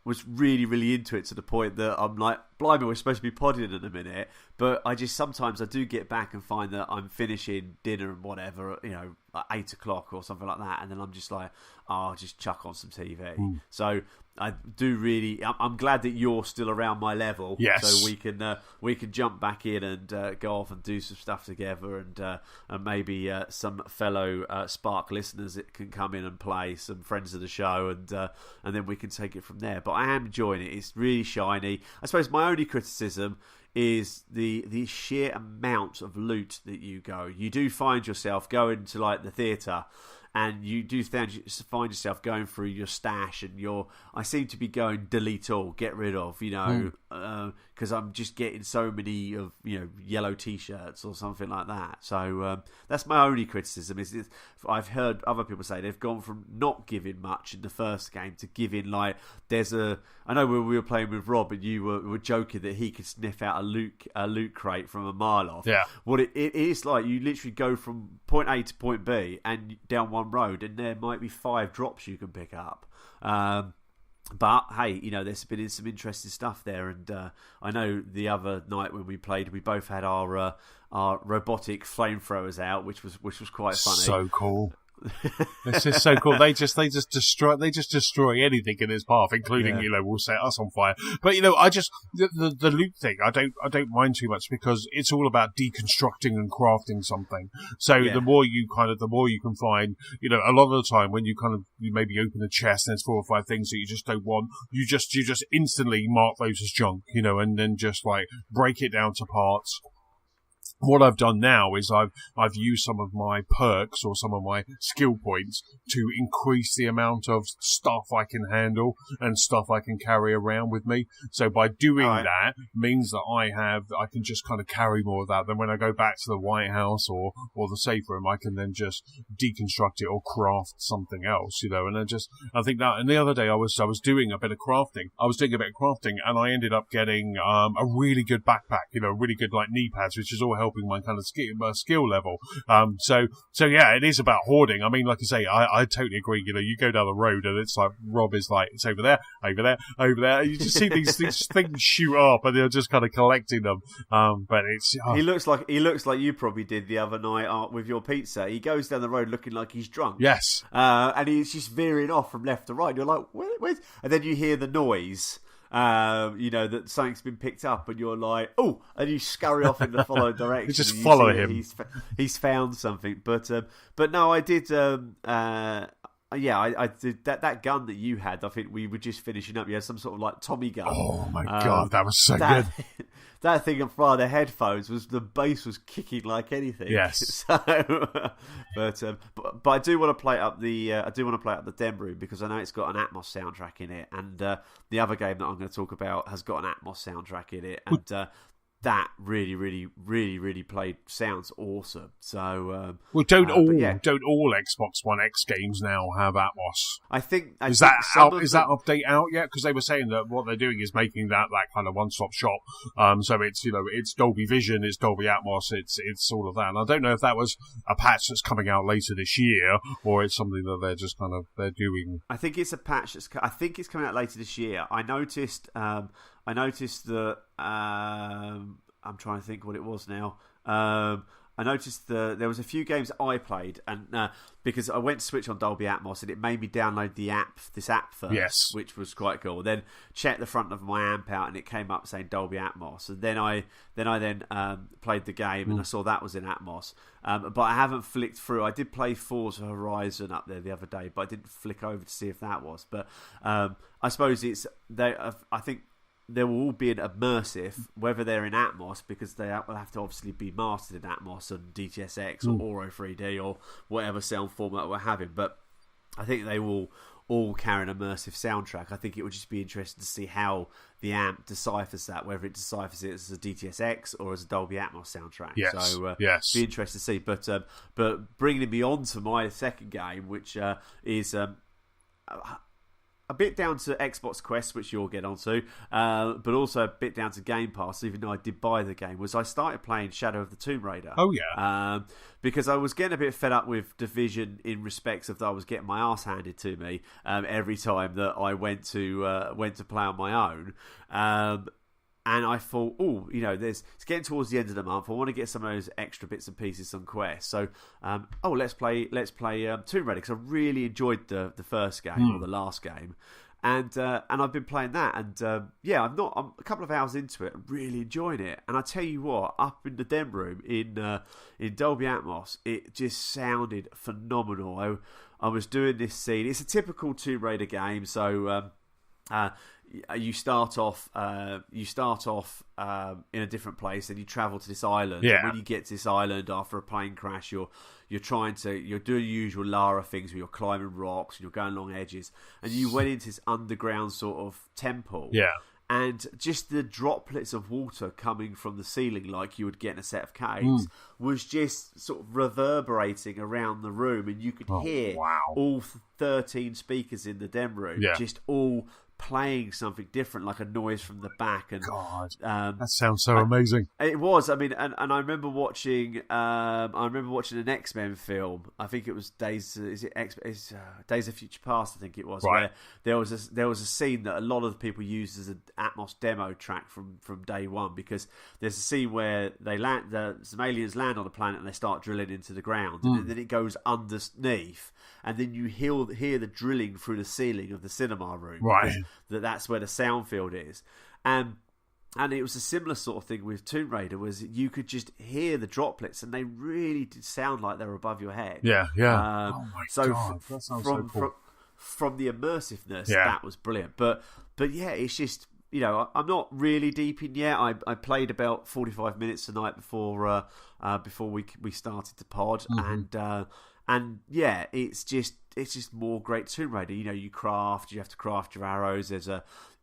was really, really into it to the point that I'm like, blimey, we're supposed to be podding in a minute, but sometimes I do get back and find that I'm finishing dinner and whatever, like 8 o'clock or something like that, and then I'm just like, I'll just chuck on some TV. So I do really. I'm glad that you're still around my level, so we can jump back in and go off and do some stuff together, and maybe some fellow Spark listeners that can come in and play, some friends of the show, and then we can take it from there. But I am enjoying it. It's really shiny. I suppose my only criticism is the sheer amount of loot that you do find yourself going to like the theatre, and you do find yourself going through your stash, and I seem to be going delete all, get rid of, because I'm just getting so many of yellow t-shirts or something like that. So that's my only criticism. Is I've heard other people say they've gone from not giving much in the first game to giving I know when we were playing with Rob, and you were joking that he could sniff out a loot crate from a mile off. Yeah. What it is like, you literally go from point A to point B and down one road, and there might be 5 drops you can pick up. But hey, there's been some interesting stuff there, and I know the other night when we played, we both had our robotic flamethrowers out, which was quite funny. So cool. This is so cool. They just destroy anything in its path, including will set us on fire. But I just the loot thing I don't mind too much, because it's all about deconstructing and crafting something. So the more you can find, a lot of the time when you maybe open a chest and there's 4 or 5 things that you just don't want, you just instantly mark those as junk, and then just like break it down to parts. What I've done now is I've used some of my perks or some of my skill points to increase the amount of stuff I can handle and stuff I can carry around with me. So by doing that means that I can just kind of carry more of that. Then when I go back to the White House or the safe room, I can then just deconstruct it or craft something else, and I think that. And the other day I was doing a bit of crafting. And I ended up getting a really good backpack, really good like knee pads, which is all helping my kind of skill level. So yeah, it is about hoarding. I mean, like I say, I totally agree. You know, you go down the road and it's like Rob is like, it's over there, over there, over there. You just see these things shoot up, and they're just kind of collecting them. But it's he looks like you probably did the other night with your pizza. He goes down the road looking like he's drunk. Yes, and he's just veering off from left to right. And you're like, where's? And then you hear the noise. You know that something's been picked up, and you're like, oh, and you scurry off in the followed direction. You just follow him. He's found something, but no, I did. I did that gun that you had. I think we were just finishing up. You had some sort of like Tommy gun. Oh my god, that was so good. That thing on fire, the headphones the bass was kicking like anything. Yes. So, but I do want to play up the Den Room because I know it's got an Atmos soundtrack in it, and the other game that I'm going to talk about has got an Atmos soundtrack in it, and that really played sounds awesome. So don't all Xbox One X games now have Atmos? I think is that update out yet? Because they were saying that what they're doing is making that kind of one-stop shop. So it's it's Dolby Vision, it's Dolby Atmos, it's all of that. And I don't know if that was a patch that's coming out later this year, or it's something that they're just they're doing. I think it's a patch I think it's coming out later this year. I noticed that I'm trying to think what it was now. I noticed there was a few games I played, and because I went to switch on Dolby Atmos, and it made me download this app first, yes, which was quite cool. Then checked the front of my amp out, and it came up saying Dolby Atmos. And then I played the game, and I saw that was in Atmos. But I haven't flicked through. I did play Forza Horizon up there the other day, but I didn't flick over to see if that was. But I suppose I think there will all be an immersive, whether they're in Atmos, because they will have to obviously be mastered in Atmos and DTSX or Auro 3D or whatever sound format we're having. But I think they will all carry an immersive soundtrack. I think it would just be interesting to see how the amp deciphers that, whether it deciphers it as a DTSX or as a Dolby Atmos soundtrack. Yes, so yes. Be interesting to see. But bringing me on to my second game, which is a bit down to Xbox Quest, which you'll get onto, but also a bit down to Game Pass, even though I did buy the game, was I started playing Shadow of the Tomb Raider. Oh, yeah. Because I was getting a bit fed up with Division in respects of that I was getting my arse handed to me every time that I went to play on my own. And I thought, it's getting towards the end of the month. I want to get some of those extra bits and pieces on Quest. So, let's play Tomb Raider, because I really enjoyed the first game or the last game, and I've been playing that, and I'm a couple of hours into it, really enjoying it. And I tell you what, up in the Den Room in Dolby Atmos, it just sounded phenomenal. I was doing this scene. It's a typical Tomb Raider game, so. You start off in a different place, and you travel to this island. Yeah. And when you get to this island after a plane crash, you're doing the usual Lara things where you're climbing rocks and you're going along edges. And you went into this underground sort of temple. Yeah. And just the droplets of water coming from the ceiling, like you would get in a set of caves, was just sort of reverberating around the room, and you could hear all 13 speakers in the Den Room, just all playing something different, like a noise from the back. And God, that sounds so amazing. It was. I mean, and I remember watching. An X-Men film. I think it was Days of Future Past. I think it was. Right. Where there was a scene that a lot of people used as an Atmos demo track from day one, because there's a scene where some aliens land on the planet and they start drilling into the ground, and then it goes underneath, and then you hear the drilling through the ceiling of the cinema room. Right. That's where the sound field is. And it was a similar sort of thing with Tomb Raider, was you could just hear the droplets, and they really did sound like they were above your head. Yeah, yeah. Oh my God, that sounds so cool. From the immersiveness, that was brilliant. But yeah, it's just, I'm not really deep in yet. I played about 45 minutes tonight before we started the pod, and yeah, it's just more great Tomb Raider. You have to craft your arrows.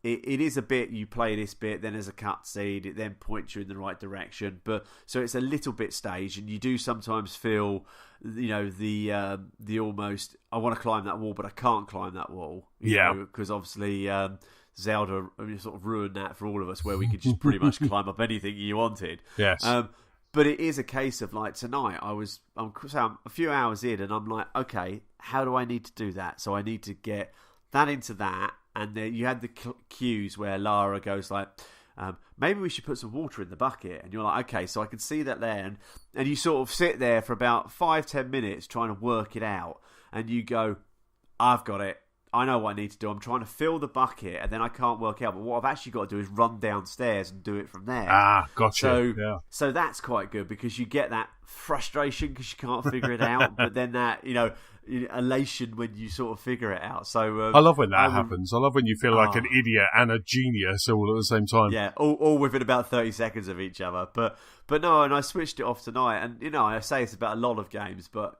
It is a bit, you play this bit, then there's a cutscene, it then points you in the right direction. But so it's a little bit staged, and you do sometimes feel, the almost, I want to climb that wall, but I can't climb that wall. Because obviously Zelda sort of ruined that for all of us, where we could just pretty much climb up anything you wanted. Yes. But it is a case of like tonight, I'm a few hours in, and I'm like, okay, how do I need to do that? So I need to get that into that, and then you had the cues where Lara goes like, maybe we should put some water in the bucket, and you're like, okay, so I can see that there, and you sort of sit there for about 5-10 minutes trying to work it out, and you go, I've got it. I know what I need to do. I'm trying to fill the bucket, and then I can't work out. But what I've actually got to do is run downstairs and do it from there. Gotcha. So that's quite good because you get that frustration because you can't figure it out, but then that elation when you sort of figure it out. So I love when that happens. I love when you feel like an idiot and a genius all at the same time. Yeah, all within about 30 seconds of each other. But no, and I switched it off tonight, and I say it's about a lot of games, but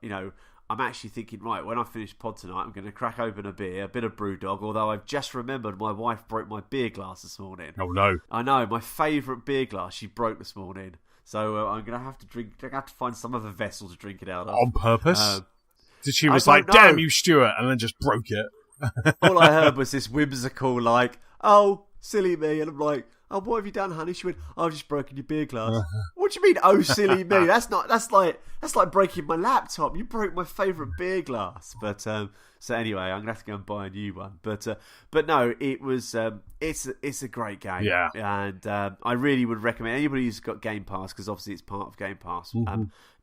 I'm actually thinking, right, when I finish pod tonight, I'm going to crack open a beer, a bit of Brewdog, although I've just remembered my wife broke my beer glass this morning. Oh, no. I know, my favourite beer glass she broke this morning. So I'm going to have to find some other vessel to drink it out of. On purpose? Did she was like, damn you, Stuart, and then just broke it? All I heard was this whimsical, like, oh, silly me, and I'm like, oh, what have you done, honey? She went, I've just broken your beer glass. What do you mean, oh, silly me? That's like breaking my laptop. You broke my favourite beer glass. But so anyway, I'm gonna have to go and buy a new one. But no, it was it's a great game. Yeah. And I really would recommend anybody who's got Game Pass, because obviously it's part of Game Pass.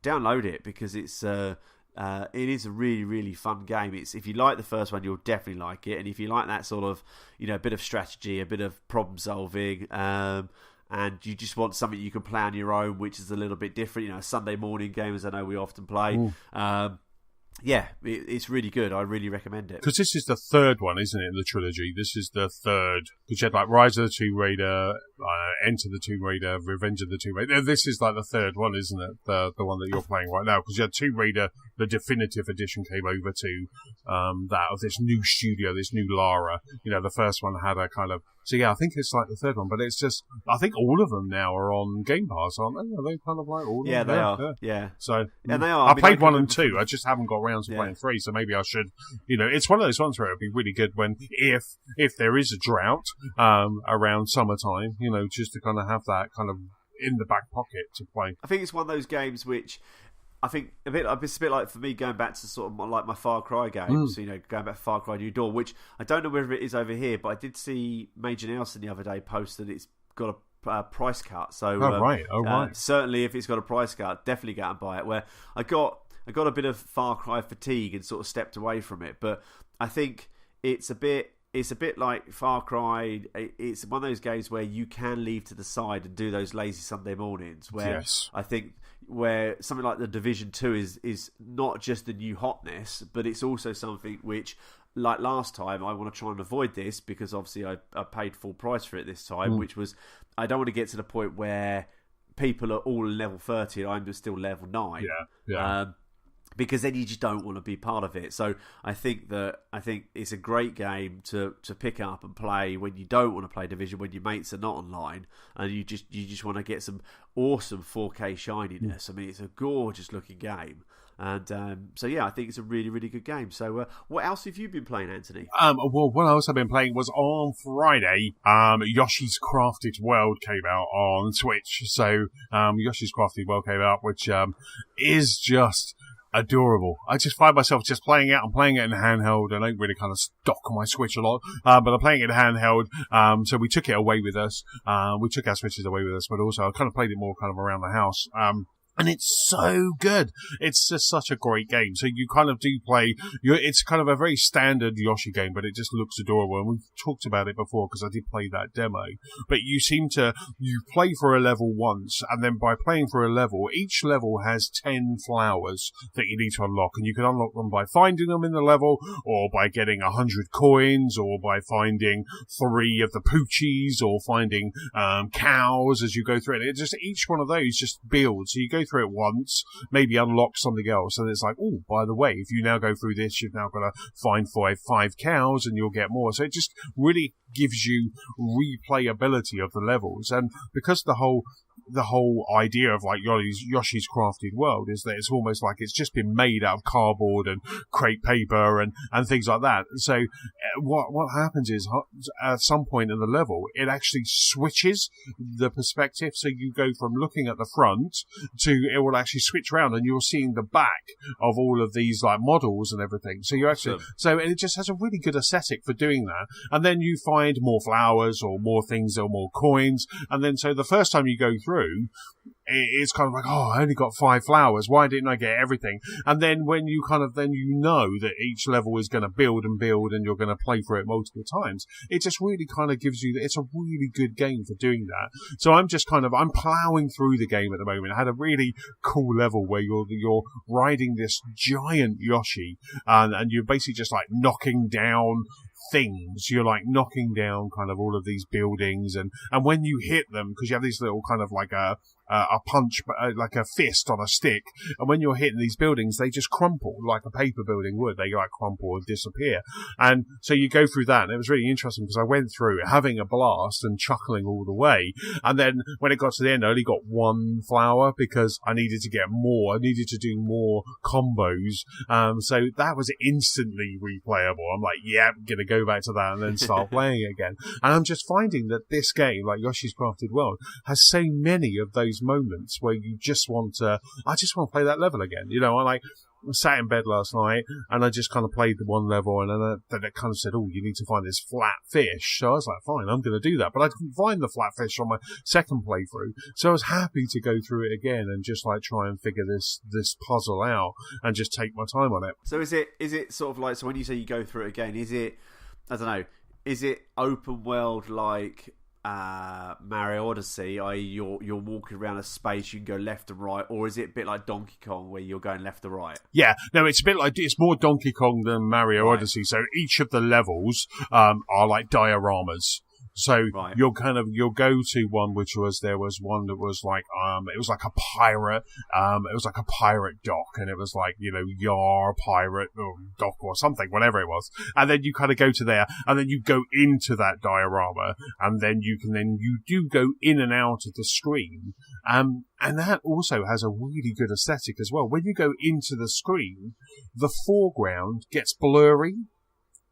Download it because it's. It is a really, really fun game. If you like the first one, you'll definitely like it. And if you like that sort of, a bit of strategy, a bit of problem solving, and you just want something you can play on your own, which is a little bit different, a Sunday morning game, as I know we often play. It's really good. I really recommend it. Because this is the third one, isn't it, in the trilogy? This is the third. Because you had like Rise of the Tomb Raider, Enter the Tomb Raider, Revenge of the Tomb Raider. This is like the third one, isn't it? The one that you're playing right now. Because you had Tomb Raider, the definitive edition came over to that of this new studio, this new Lara. The first one had a kind of... So yeah, I think it's like the third one, but it's just... I think all of them now are on Game Pass, aren't they? Are they kind of like all of them? Yeah, they are. Yeah. So they are. I played 1 and 2. I just haven't got around to playing 3, so maybe I should... it's one of those ones where it would be really good when... If there is a drought around summertime, just to kind of have that kind of in the back pocket to play. I think it's one of those games which... I think it's a bit like for me going back to sort of like my Far Cry games, going back to Far Cry New Dawn, which I don't know whether it is over here, but I did see Major Nelson the other day post that it's got a price cut. So right. Certainly if it's got a price cut, definitely go out and buy it. Where I got a bit of Far Cry fatigue and sort of stepped away from it, but I think it's a bit like Far Cry. It's one of those games where you can leave to the side and do those lazy Sunday mornings. Where I think where something like the Division 2 is not just the new hotness, but it's also something which, like last time, I want to try and avoid this because obviously I paid full price for it this time, which was I don't want to get to the point where people are all level 30 and I'm just still level 9. Yeah. Because then you just don't want to be part of it. So I think it's a great game to pick up and play when you don't want to play Division, when your mates are not online, and you just want to get some awesome 4K shininess. I mean, it's a gorgeous looking game. And I think it's a really, really good game. So what else have you been playing, Anthony? Well, what else I've been playing was on Friday, Yoshi's Crafted World came out on Switch. So Yoshi's Crafted World came out, which is just... adorable. I just find myself just playing it. I'm playing it in handheld. I don't really kind of stock on my Switch a lot, but I'm playing it in handheld. So we took it away with us. We took our Switches away with us, but also I kind of played it more kind of around the house. And it's so good. It's just such a great game. So you kind of do play... It's kind of a very standard Yoshi game, but it just looks adorable. And we've talked about it before because I did play that demo. But you play for a level once, and then by playing for a level, each level has 10 flowers that you need to unlock. And you can unlock them by finding them in the level, or by getting 100 coins, or by finding 3 of the poochies, or finding cows as you go through it. It just each one of those just builds. So you go through it once, maybe unlock something else, and it's like, oh, by the way, if you now go through this, you've now got to find five cows and you'll get more. So it just really gives you replayability of the levels. And because the whole the whole idea of like Yoshi's Crafted World is that it's almost like it's just been made out of cardboard and crepe paper and things like that. So what happens is at some point in the level, it actually switches the perspective. So you go from looking at the front to it will actually switch around and you're seeing the back of all of these like models and everything. So you actually, and it just has a really good aesthetic for doing that. And then you find more flowers or more things or more coins. And then so the first time you go through, it's kind of like, oh, I only got 5 flowers. Why didn't I get everything? And then when you then you know that each level is going to build and build and you're going to play for it multiple times, it just really kind of gives you, it's a really good game for doing that. So I'm just I'm plowing through the game at the moment. I had a really cool level where you're riding this giant Yoshi and you're basically just like knocking down things. You're like knocking down kind of all of these buildings and when you hit them, because you have these little kind of like a punch, like a fist on a stick, and when you're hitting these buildings, they just crumple like a paper building would. They like crumple and disappear. And so you go through that, and it was really interesting because I went through it having a blast and chuckling all the way. And then when it got to the end, I only got 1 flower because I needed to get more. I needed to do more combos. So that was instantly replayable. I'm like, yeah, I'm gonna go back to that and then start playing it again. And I'm just finding that this game, like Yoshi's Crafted World, has so many of those moments where you just want to, I just want to play that level again. I sat in bed last night and I just kind of played the one level and then it kind of said, oh, you need to find this flat fish. So I was like, fine, I'm going to do that. But I didn't find the flat fish on my second playthrough. So I was happy to go through it again and just like try and figure this puzzle out and just take my time on it. So is it sort of like, so when you say you go through it again, is it, I don't know, is it open world like Mario Odyssey, i.e. you're walking around a space, you can go left and right, or is it a bit like Donkey Kong where you're going left to right? Yeah, no, it's a bit like, it's more Donkey Kong than Mario Odyssey. So each of the levels are like dioramas. So you'll go to one there was one that was like it was like a pirate, it was like a pirate dock, and it was like, Yar pirate or dock or something, whatever it was. And then you kind of go to there, and then you go into that diorama, and then you do go in and out of the screen. And that also has a really good aesthetic as well. When you go into the screen, the foreground gets blurry.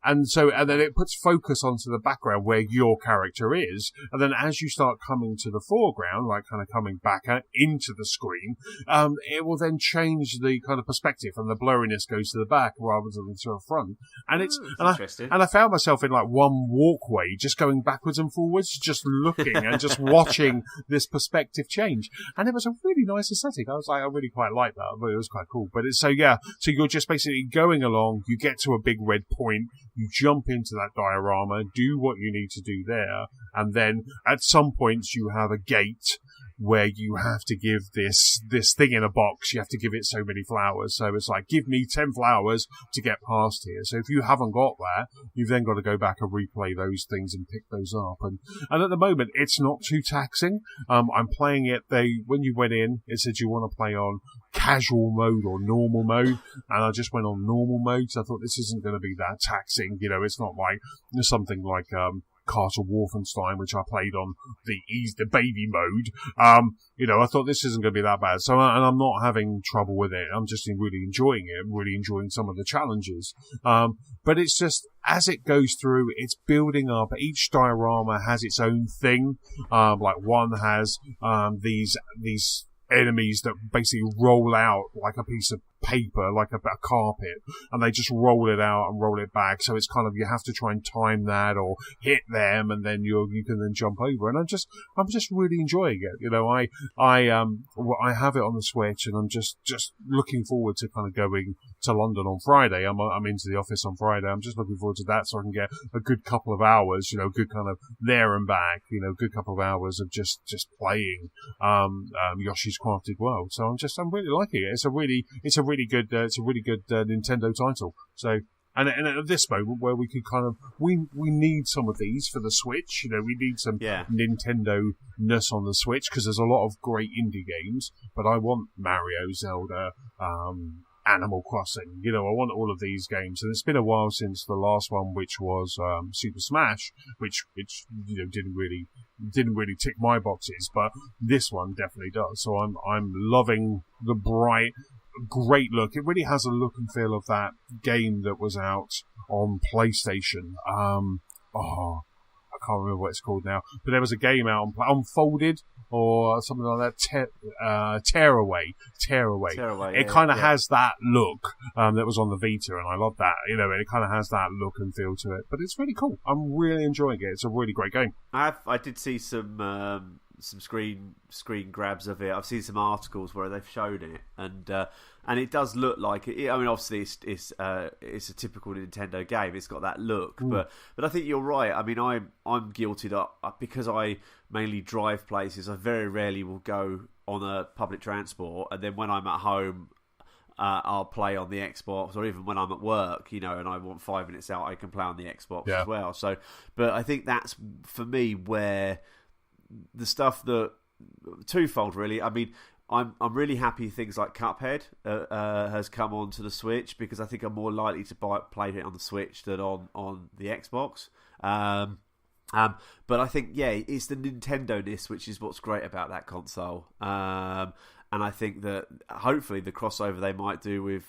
And then it puts focus onto the background where your character is. And then as you start coming to the foreground, like kind of coming back into the screen, it will then change the kind of perspective and the blurriness goes to the back rather than to the front. And interesting. I found myself in like one walkway, just going backwards and forwards, just looking and just watching this perspective change. And it was a really nice aesthetic. I was like, I really quite like that. But it was quite cool. But so you're just basically going along, you get to a big red point, you jump into that diorama, do what you need to do there, and then at some points you have a gate where you have to give this thing in a box, you have to give it so many flowers. So it's like, give me 10 flowers to get past here. So if you haven't got that, you've then got to go back and replay those things and pick those up. And at the moment, it's not too taxing. I'm playing it, when you went in, it said you want to play on casual mode or normal mode, and I just went on normal mode, so I thought this isn't going to be that taxing. It's not like something like Castle Wolfenstein, which I played on the baby mode. I thought this isn't going to be that bad. So, and I'm not having trouble with it. I'm just really enjoying it. I'm really enjoying some of the challenges. But it's just, as it goes through, it's building up. Each diorama has its own thing. Like one has, these enemies that basically roll out like a piece of paper, like a carpet, and they just roll it out and roll it back. So it's kind of, you have to try and time that or hit them, and then you can then jump over. And I'm just really enjoying it. I have it on the Switch, and I'm just looking forward to kind of going to London on Friday. I'm into the office on Friday. I'm just looking forward to that, so I can get a good couple of hours, good kind of there and back, good couple of hours of just playing Yoshi's Crafted World. So I'm really liking it. It's a really good Nintendo title. So and at this moment where we could kind of we need some of these for the Switch. We need some Nintendo-ness on the Switch because there's a lot of great indie games. But I want Mario, Zelda, Animal Crossing. I want all of these games, and it's been a while since the last one, which was Super Smash, which didn't really didn't really tick my boxes, but this one definitely does. So I'm loving the bright, great look. It really has a look and feel of that game that was out on PlayStation. I can't remember what it's called now, but there was a game out on Unfolded or something like that. Tearaway. It kind of has that look that was on the Vita, and I love that. It kind of has that look and feel to it. But it's really cool. I'm really enjoying it. It's a really great game. I did see some screen grabs of it. I've seen some articles where they've shown it, and it does look like it. I mean, obviously it's a typical Nintendo game. It's got that look, but I think you're right. I mean, I'm guilty that because I mainly drive places, I very rarely will go on a public transport, and then when I'm at home, I'll play on the Xbox, or even when I'm at work, and I want 5 minutes out, I can play on the Xbox as well. So, but I think that's for me where the stuff that twofold really. I mean, I'm really happy things like Cuphead has come onto the Switch, because I think I'm more likely to play it on the Switch than on the Xbox. But I think it's the Nintendo-ness which is what's great about that console. And I think that hopefully the crossover they might do with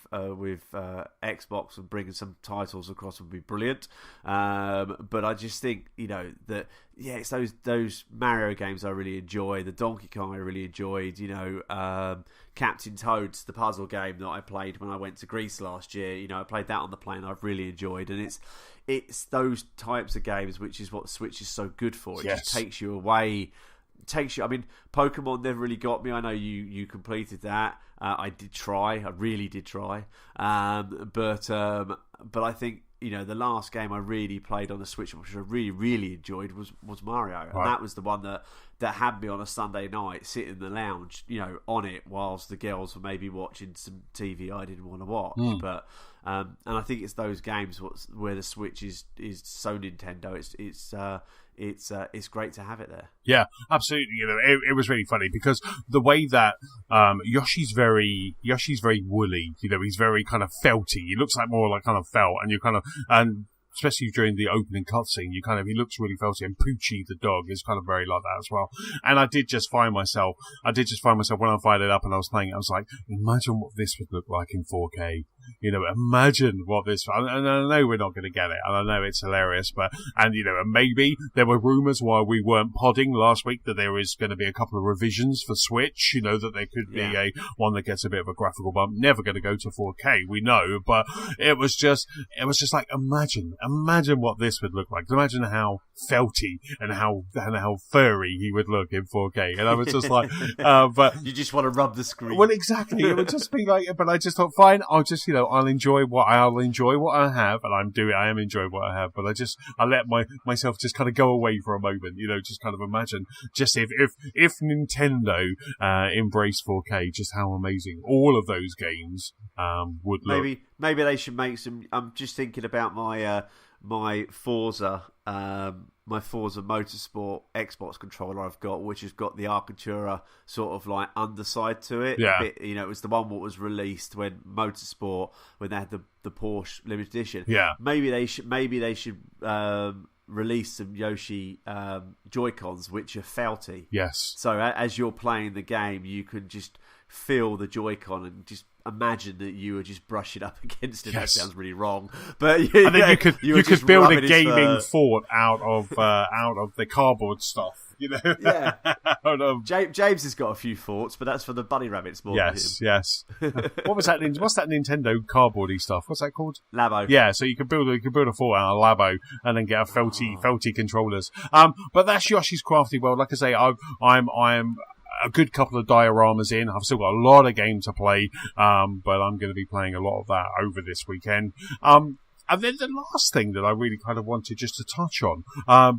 Xbox and bringing some titles across would be brilliant. But I just think that it's those Mario games I really enjoy. The Donkey Kong I really enjoyed. Captain Toad's the puzzle game that I played when I went to Greece last year. I played that on the plane. I've really enjoyed, and it's those types of games which is what the Switch is so good for. It just takes you away. I mean, Pokemon never really got me. I know you completed that. I did try. I really did try. But I think the last game I really played on the Switch, which I really really enjoyed, was Mario, right. And that was the one that had me on a Sunday night, sitting in the lounge, on it whilst the girls were maybe watching some TV I didn't want to watch. But and I think it's those games where the Switch is so Nintendo. It's great to have it there. Yeah, absolutely. It was really funny because the way that Yoshi's very woolly. He's very kind of felty. He looks like more like kind of felt, and especially during the opening cutscene, he looks really felty, and Poochie the dog is kind of very like that as well. And I did just find myself when I fired it up and I was playing it, I was like, imagine what this would look like in 4K. Imagine what this, and I know we're not going to get it, and I know it's hilarious, and maybe there were rumours while we weren't podding last week that there is going to be a couple of revisions for Switch, that there could be one that gets a bit of a graphical bump. Never going to go to 4K, we know, but it was just like, imagine what this would look like. Imagine how felty and how furry he would look in 4K, and I was just like, but you just want to rub the screen. Well, exactly. It would just be like, but I just thought, fine, I'll just I'll enjoy what I have, and I am enjoying what I have, but I let myself just kind of go away for a moment, just kind of imagine just if Nintendo embraced 4K, just how amazing all of those games would look. Maybe they should make some. I'm just thinking about my Forza Motorsport Xbox controller I've got, which has got the Arctura sort of like underside to it. Yeah. It was the one that was released when Motorsport, when they had the Porsche limited edition. Yeah. Maybe they should release some Yoshi Joy-Cons which are felty. Yes. So as you're playing the game, you can just feel the Joy-Con and just imagine that you were just brushing up against it. Yes. That sounds really wrong, but and then you could build a gaming fort out of the cardboard stuff. Yeah. James has got a few forts, but that's for the bunny rabbits more than him. Yes. What's that Nintendo cardboardy stuff? What's that called? Labo. Yeah, so you could build a fort out of Labo and then get a felty controllers. But that's Yoshi's Crafty World. Like I say, I'm a good couple of dioramas in. I've still got a lot of game to play, but I'm going to be playing a lot of that over this weekend. And then the last thing that I really kind of wanted just to touch on,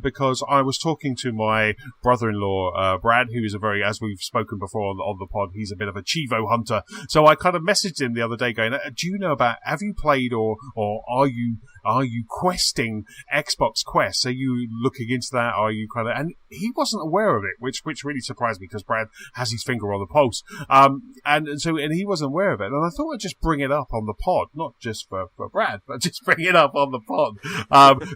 because I was talking to my brother-in-law, Brad, who is as we've spoken before on the pod, he's a bit of a cheevo hunter. So I kind of messaged him the other day going, do you know have you played or are you Are you questing Xbox Quest? Are you looking into that? Are you kind of? And he wasn't aware of it, which really surprised me because Brad has his finger on the pulse. And he wasn't aware of it. And I thought I'd just bring it up on the pod, not just for Brad, but just bring it up on the pod.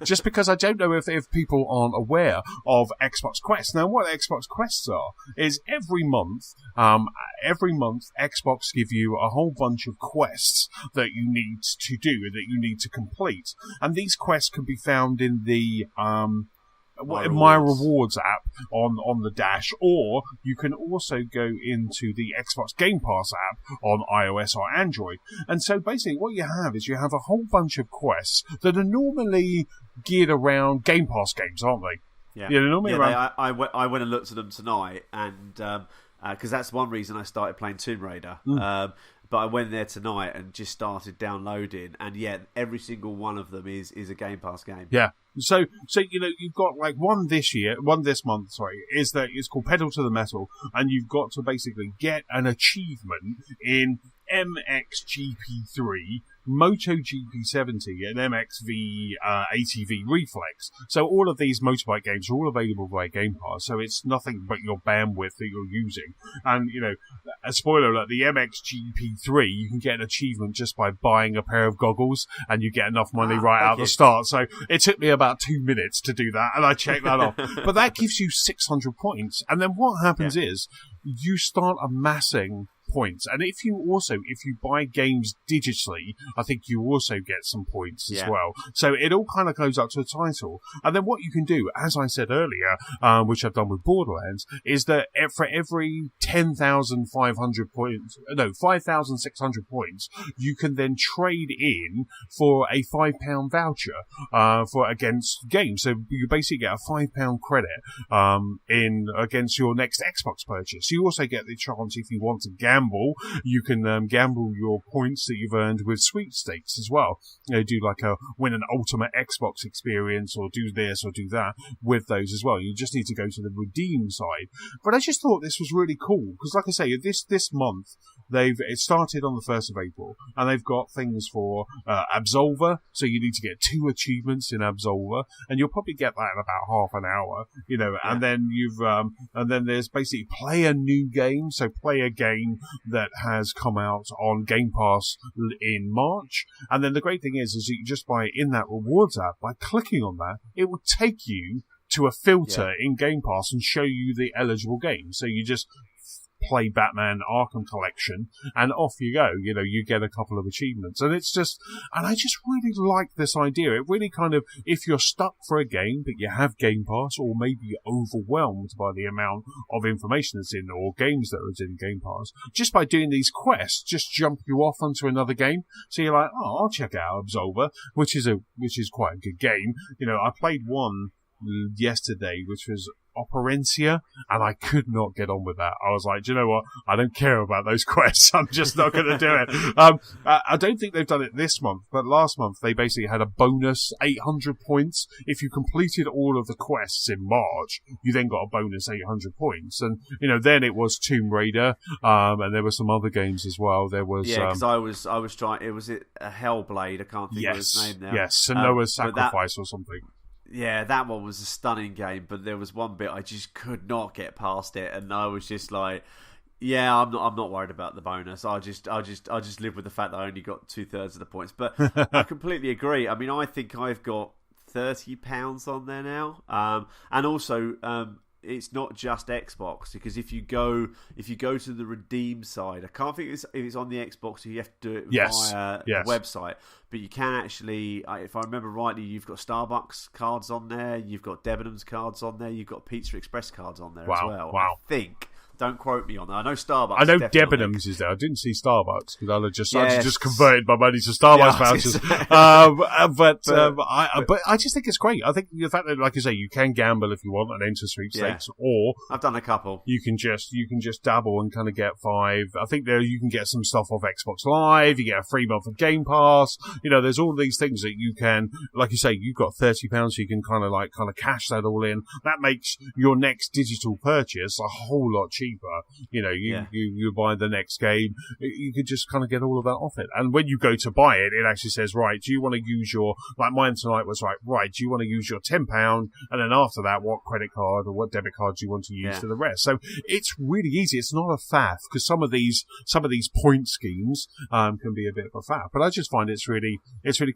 Just because I don't know if people aren't aware of Xbox Quest. Now, what Xbox Quests are is every month Xbox give you a whole bunch of quests that you need to do, that you need to complete. And these quests can be found in the My Rewards app on the dash, or you can also go into the Xbox Game Pass app on iOS or Android. And so basically what you have is you have a whole bunch of quests that are normally geared around Game Pass games, aren't they? Yeah, normally around... I went and looked at them tonight, and because that's one reason I started playing Tomb Raider. But I went there tonight and just started downloading, and every single one of them is a Game Pass game. Yeah. So you've got like one this month, is that it's called Pedal to the Metal, and you've got to basically get an achievement in MXGP3, MotoGP 70, and MXV ATV Reflex. So all of these motorbike games are all available via Game Pass, so it's nothing but your bandwidth that you're using. And, a spoiler alert, the MXGP3, you can get an achievement just by buying a pair of goggles, and you get enough money right out the start. So it took me about 2 minutes to do that, and I checked that off. But that gives you 600 points. And then what happens is you start amassing points, and if you buy games digitally, I think you also get some points as well. So it all kind of goes up to a title. And then what you can do, as I said earlier, which I've done with Borderlands, is that for every 5,600 points, you can then trade in for a £5 voucher against games. So you basically get a £5 credit against your next Xbox purchase. You also get the chance, if you want to gamble, you can gamble your points that you've earned with sweepstakes as well. Do like a win an ultimate Xbox experience, or do this or do that with those as well. You just need to go to the redeem side. But I just thought this was really cool because, like I say, this month it started on the 1st of April, and they've got things for Absolver. So you need to get 2 achievements in Absolver, and you'll probably get that in about half an hour. And then and then there's basically play a new game. So play a game that has come out on Game Pass in March. And then the great thing is you can just buy in that rewards app. By clicking on that, it will take you to a filter in Game Pass and show you the eligible games. So you just play Batman Arkham Collection, and off you go. You get a couple of achievements, and I just really like this idea. It really kind of, if you're stuck for a game but you have Game Pass, or maybe you're overwhelmed by the amount of information that's in, or games that are in Game Pass, just by doing these quests, just jump you off onto another game. So you're like, I'll check out Absolver, which is quite a good game. I played one yesterday, which was Operencia, and I could not get on with that. I was like, do you know what? I don't care about those quests. I'm just not going to do it. I don't think they've done it this month, but last month they basically had a bonus 800 points. If you completed all of the quests in March, you then got a bonus 800 points. And, then it was Tomb Raider, and there were some other games as well. There was... Yeah, because I was trying... Was it a Hellblade? I can't think of his name now. Yes, Sanoa's Sacrifice or something. Yeah, that one was a stunning game, but there was one bit I just could not get past it, and I was just like, yeah, I'm not worried about the bonus. I'll just live with the fact that I only got 2/3 of the points. But I completely agree. I mean, I think I've got £30 on there now, and also it's not just Xbox, because if you go to the redeem side, I can't think if it's on the Xbox, so you have to do it via the website. But you can actually, if I remember rightly, you've got Starbucks cards on there, you've got Debenhams cards on there, you've got Pizza Express cards on there as well. Wow. I think. Don't quote me on that. I know Starbucks. I know Debenhams is there. I didn't see Starbucks because I just converted my money to Starbucks vouchers. But I just think it's great. I think the fact that, like I say, you can gamble if you want and enter sweepstakes, or I've done a couple. You can just dabble and kind of get 5. I think you can get some stuff off Xbox Live. You get a free month of Game Pass. There's all these things that you can, like you say, you've got £30, so you can kind of cash that all in. That makes your next digital purchase a whole lot cheaper. cheaper. You know, Yeah. you buy the next game, you could just kind of get all of that off it. And when you go to buy it, it actually says, right, do you want to use your, like mine tonight was right, do you want to use your £10? And then after that, what credit card or what debit card do you want to use for the rest? So it's really easy. It's not a faff, because some of these point schemes can be a bit of a faff. But I just find it's really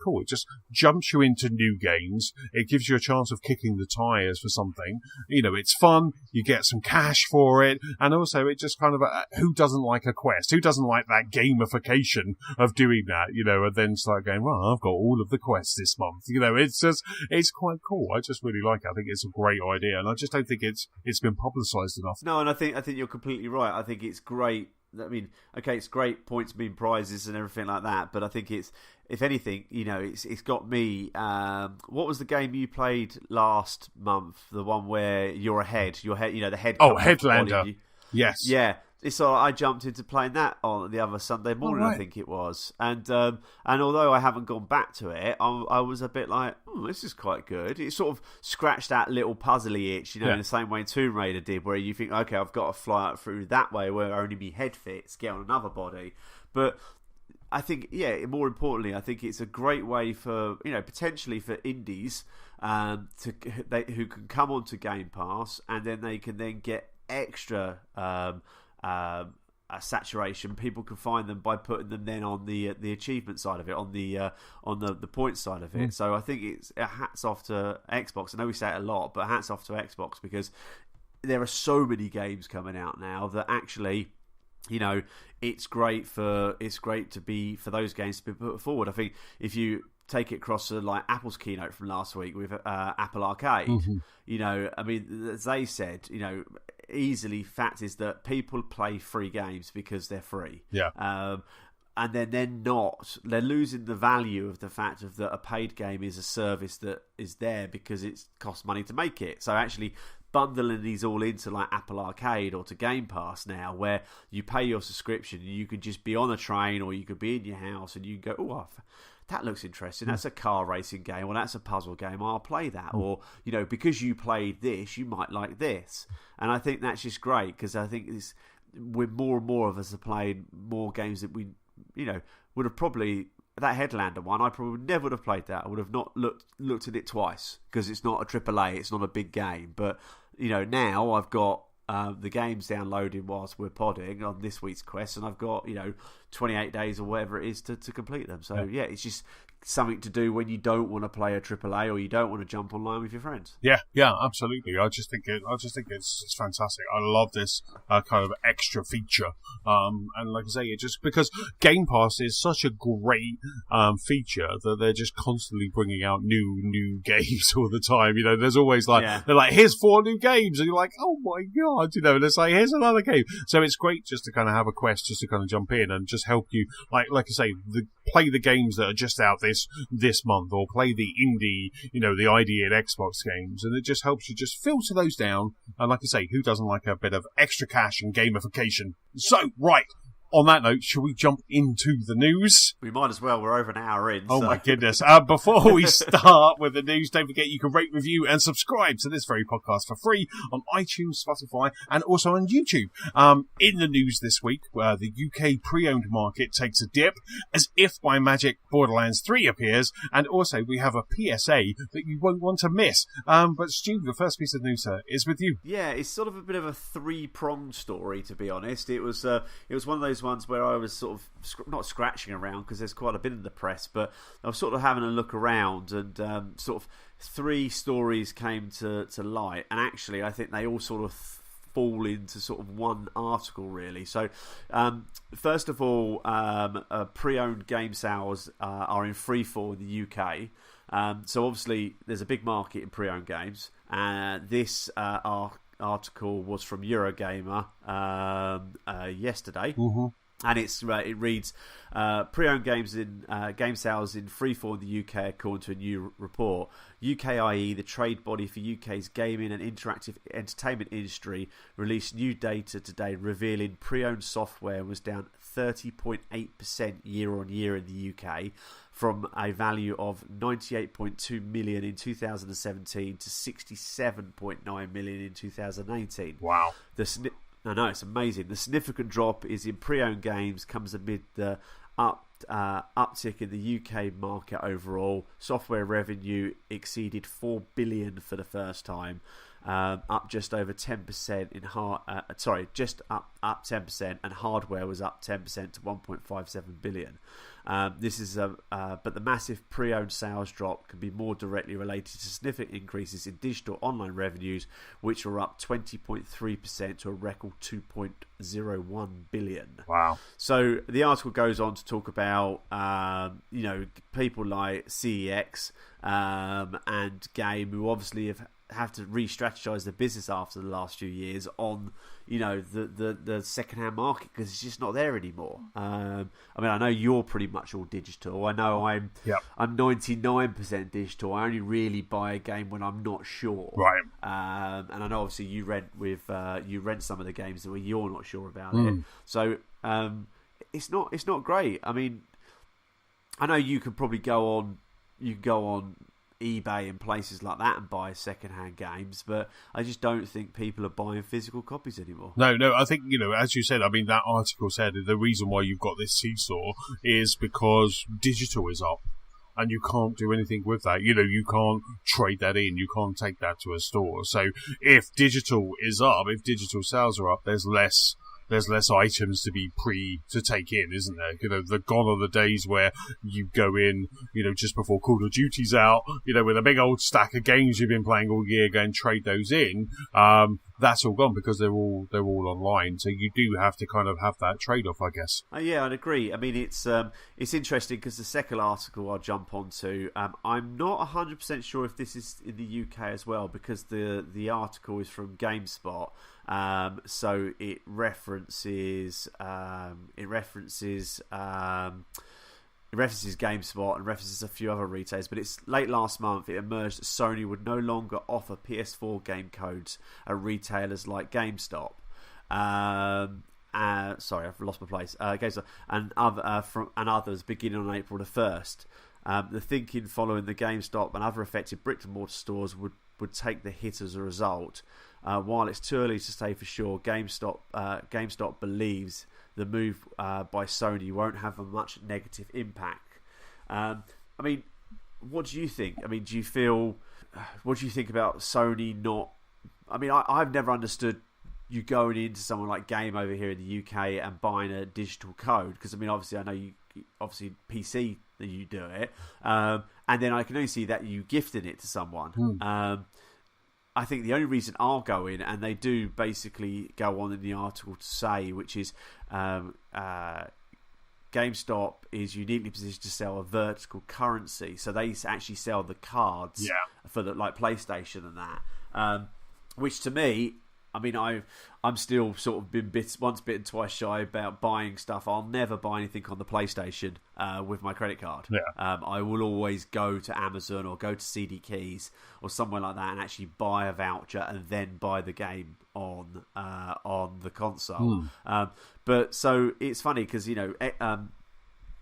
cool. It just jumps you into new games. It gives you a chance of kicking the tires for something. You know, it's fun. You get some cash for it, and also it just kind of who doesn't like a quest? Who doesn't like that gamification of doing that? You know, and then start going, well, I've got all of the quests this month. You know, it's quite cool. I just really like it. I think it's a great idea, and I just don't think it's been publicised enough. No, and I think you're completely right. I think it's great. I mean, okay, it's great points being prizes and everything like that, but I think it's, if anything, you know, it's got me. What was the game you played last month? The one where you're ahead, you know, the head. Oh, Headlander. Yes. Yeah. So I jumped into playing that on the other Sunday morning, I think it was, and although I haven't gone back to it, I was a bit like, this is quite good. It sort of scratched that little puzzly itch, you know, in the same way Tomb Raider did, where you think, okay, I've got to fly out through that way where only my head fits, get on another body, but I think, more importantly, I think it's a great way for, you know, potentially for indies who can come onto Game Pass, and then they can then get extra saturation. People can find them by putting them then on the achievement side of it, on the point side of it. So I think it's hats off to Xbox. I know we say it a lot, but hats off to Xbox, because there are so many games coming out now that actually, you know, it's great for those games to be put forward. I think if you take it across to like Apple's keynote from last week with Apple Arcade, you know, I mean, as they said, you know, easily fact is that people play free games because they're free. And then they're losing the value of the fact of that a paid game is a service that is there because it costs money to make it. So actually bundling these all into like Apple Arcade or to Game Pass now, where you pay your subscription and you could just be on a train, or you could be in your house and you can go, that looks interesting. That's a car racing game, or that's a puzzle game. I'll play that. Or, you know, because you played this, you might like this. And I think that's just great, because I think with more and more of us are playing more games that we, you know, would have probably, that Headlander one, I probably never would have played that. I would have not looked at it twice, because it's not a AAA, it's not a big game. But, you know, now I've got the game's downloading whilst we're podding on this week's quest, and I've got, you know, 28 days or whatever it is to complete them. So yeah, it's just something to do when you don't want to play a AAA, or you don't want to jump online with your friends. Yeah, absolutely. I just think it's fantastic. I love this kind of extra feature. And like I say, it just because Game Pass is such a great feature that they're just constantly bringing out new games all the time. You know, there's always like they're like, here's 4 new games, and you're like, oh my god, you know, and it's like, here's another game. So it's great just to kind of have a quest, just to kind of jump in and just help you, like I say, play the games that are just out this month, or play the indie, you know, the ID and Xbox games, and it just helps you just filter those down. And like I say, who doesn't like a bit of extra cash and gamification? So, right, on that note, shall we jump into the news? We might as well. We're over an hour in. Oh, my goodness. Before we start with the news, don't forget you can rate, review, and subscribe to this very podcast for free on iTunes, Spotify, and also on YouTube. In the news this week, the UK pre-owned market takes a dip. As if by magic, Borderlands 3 appears. And also, we have a PSA that you won't want to miss. But Stu, the first piece of news, sir, is with you. Yeah, it's sort of a bit of a three-pronged story, to be honest. It was one of those ones where I was sort of not scratching around, because there's quite a bit in the press, but I was sort of having a look around, and sort of 3 stories came to light, and actually I think they all sort of fall into sort of one article, really. So first of all, pre-owned game sales are in free fall in the UK. So obviously there's a big market in pre-owned games, and this article was from Eurogamer yesterday. And it reads, pre-owned games in game sales in freefall in the UK, according to a new report. UKIE, the trade body for UK's gaming and interactive entertainment industry, released new data today revealing pre-owned software was down 30.8% year on year in the UK, from a value of 98.2 million in 2017 to 67.9 million in 2018. Wow. I know, it's amazing. The significant drop is in pre-owned games, comes amid the uptick in the UK market overall. Software revenue exceeded 4 billion for the first time, up just over 10% in just up 10%, and hardware was up 10% to 1.57 billion. This is but the massive pre-owned sales drop can be more directly related to significant increases in digital online revenues, which were up 20.3% to a record 2.01 billion. Wow! So the article goes on to talk about people like CEX and Game, who obviously have to re-strategize the business after the last few years on the second-hand market, because it's just not there anymore. I mean, I know you're pretty much all digital. I know I'm 99% digital. I only really buy a game when I'm not sure. Right. And I know obviously you rent some of the games where you're not sure about it. So it's not great. I mean, I know you can probably go on eBay and places like that and buy second-hand games, but I just don't think people are buying physical copies anymore. No, I think, as you said, I mean, that article said the reason why you've got this seesaw is because digital is up, and you can't do anything with that. You can't trade that in, you can't take that to a store. So if digital is up, if digital sales are up, there's less items to take in, isn't there? The gone are the days where you go in, just before Call of Duty's out, with a big old stack of games you've been playing all year, go and trade those in. That's all gone because they're all online. So you do have to kind of have that trade-off, I guess. Yeah, I'd agree. I mean, it's interesting because the second article I'll jump onto, I'm not 100% sure if this is in the UK as well, because the article is from GameSpot. So it references GameSpot and references a few other retailers, but it's late last month it emerged that Sony would no longer offer PS4 game codes at retailers like GameStop. Sorry, I've lost my place. GameStop and others beginning on April the 1st. The thinking following the GameStop and other affected brick and mortar stores would take the hit as a result. While it's too early to say for sure, GameStop believes the move by Sony won't have a much negative impact. I mean, what do you think? I mean, what do you think about Sony not? I mean, I've never understood you going into someone like Game over here in the UK and buying a digital code, because I mean, obviously I know you PC that you do it, and then I can only see that you gifted it to someone. I think the only reason I'll go in, and they do basically go on in the article to say, which is GameStop is uniquely positioned to sell a vertical currency, so they actually sell the cards for the like PlayStation and that, which to me, I mean, I'm still sort of been once bitten, twice shy about buying stuff. I'll never buy anything on the PlayStation with my credit card. I will always go to Amazon or go to CD Keys or somewhere like that and actually buy a voucher and then buy the game on the console. But so it's funny because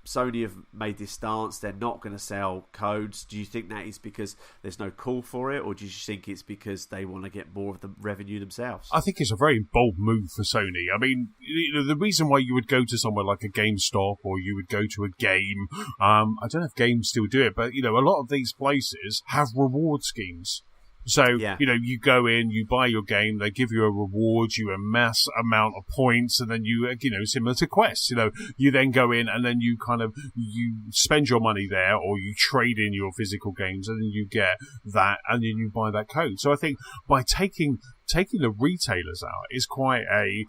Sony have made this stance. They're not going to sell codes. Do you think that is because there's no call for it, or do you think it's because they want to get more of the revenue themselves? I think it's a very bold move for Sony. I mean, the reason why you would go to somewhere like a GameStop or you would go to a Game, I don't know if Games still do it, but a lot of these places have reward schemes. So, you go in, you buy your game, they give you a reward, you amass amount of points, and then you similar to Quest, you then go in and then you you spend your money there, or you trade in your physical games, and then you get that, and then you buy that code. So I think by taking the retailers out is quite a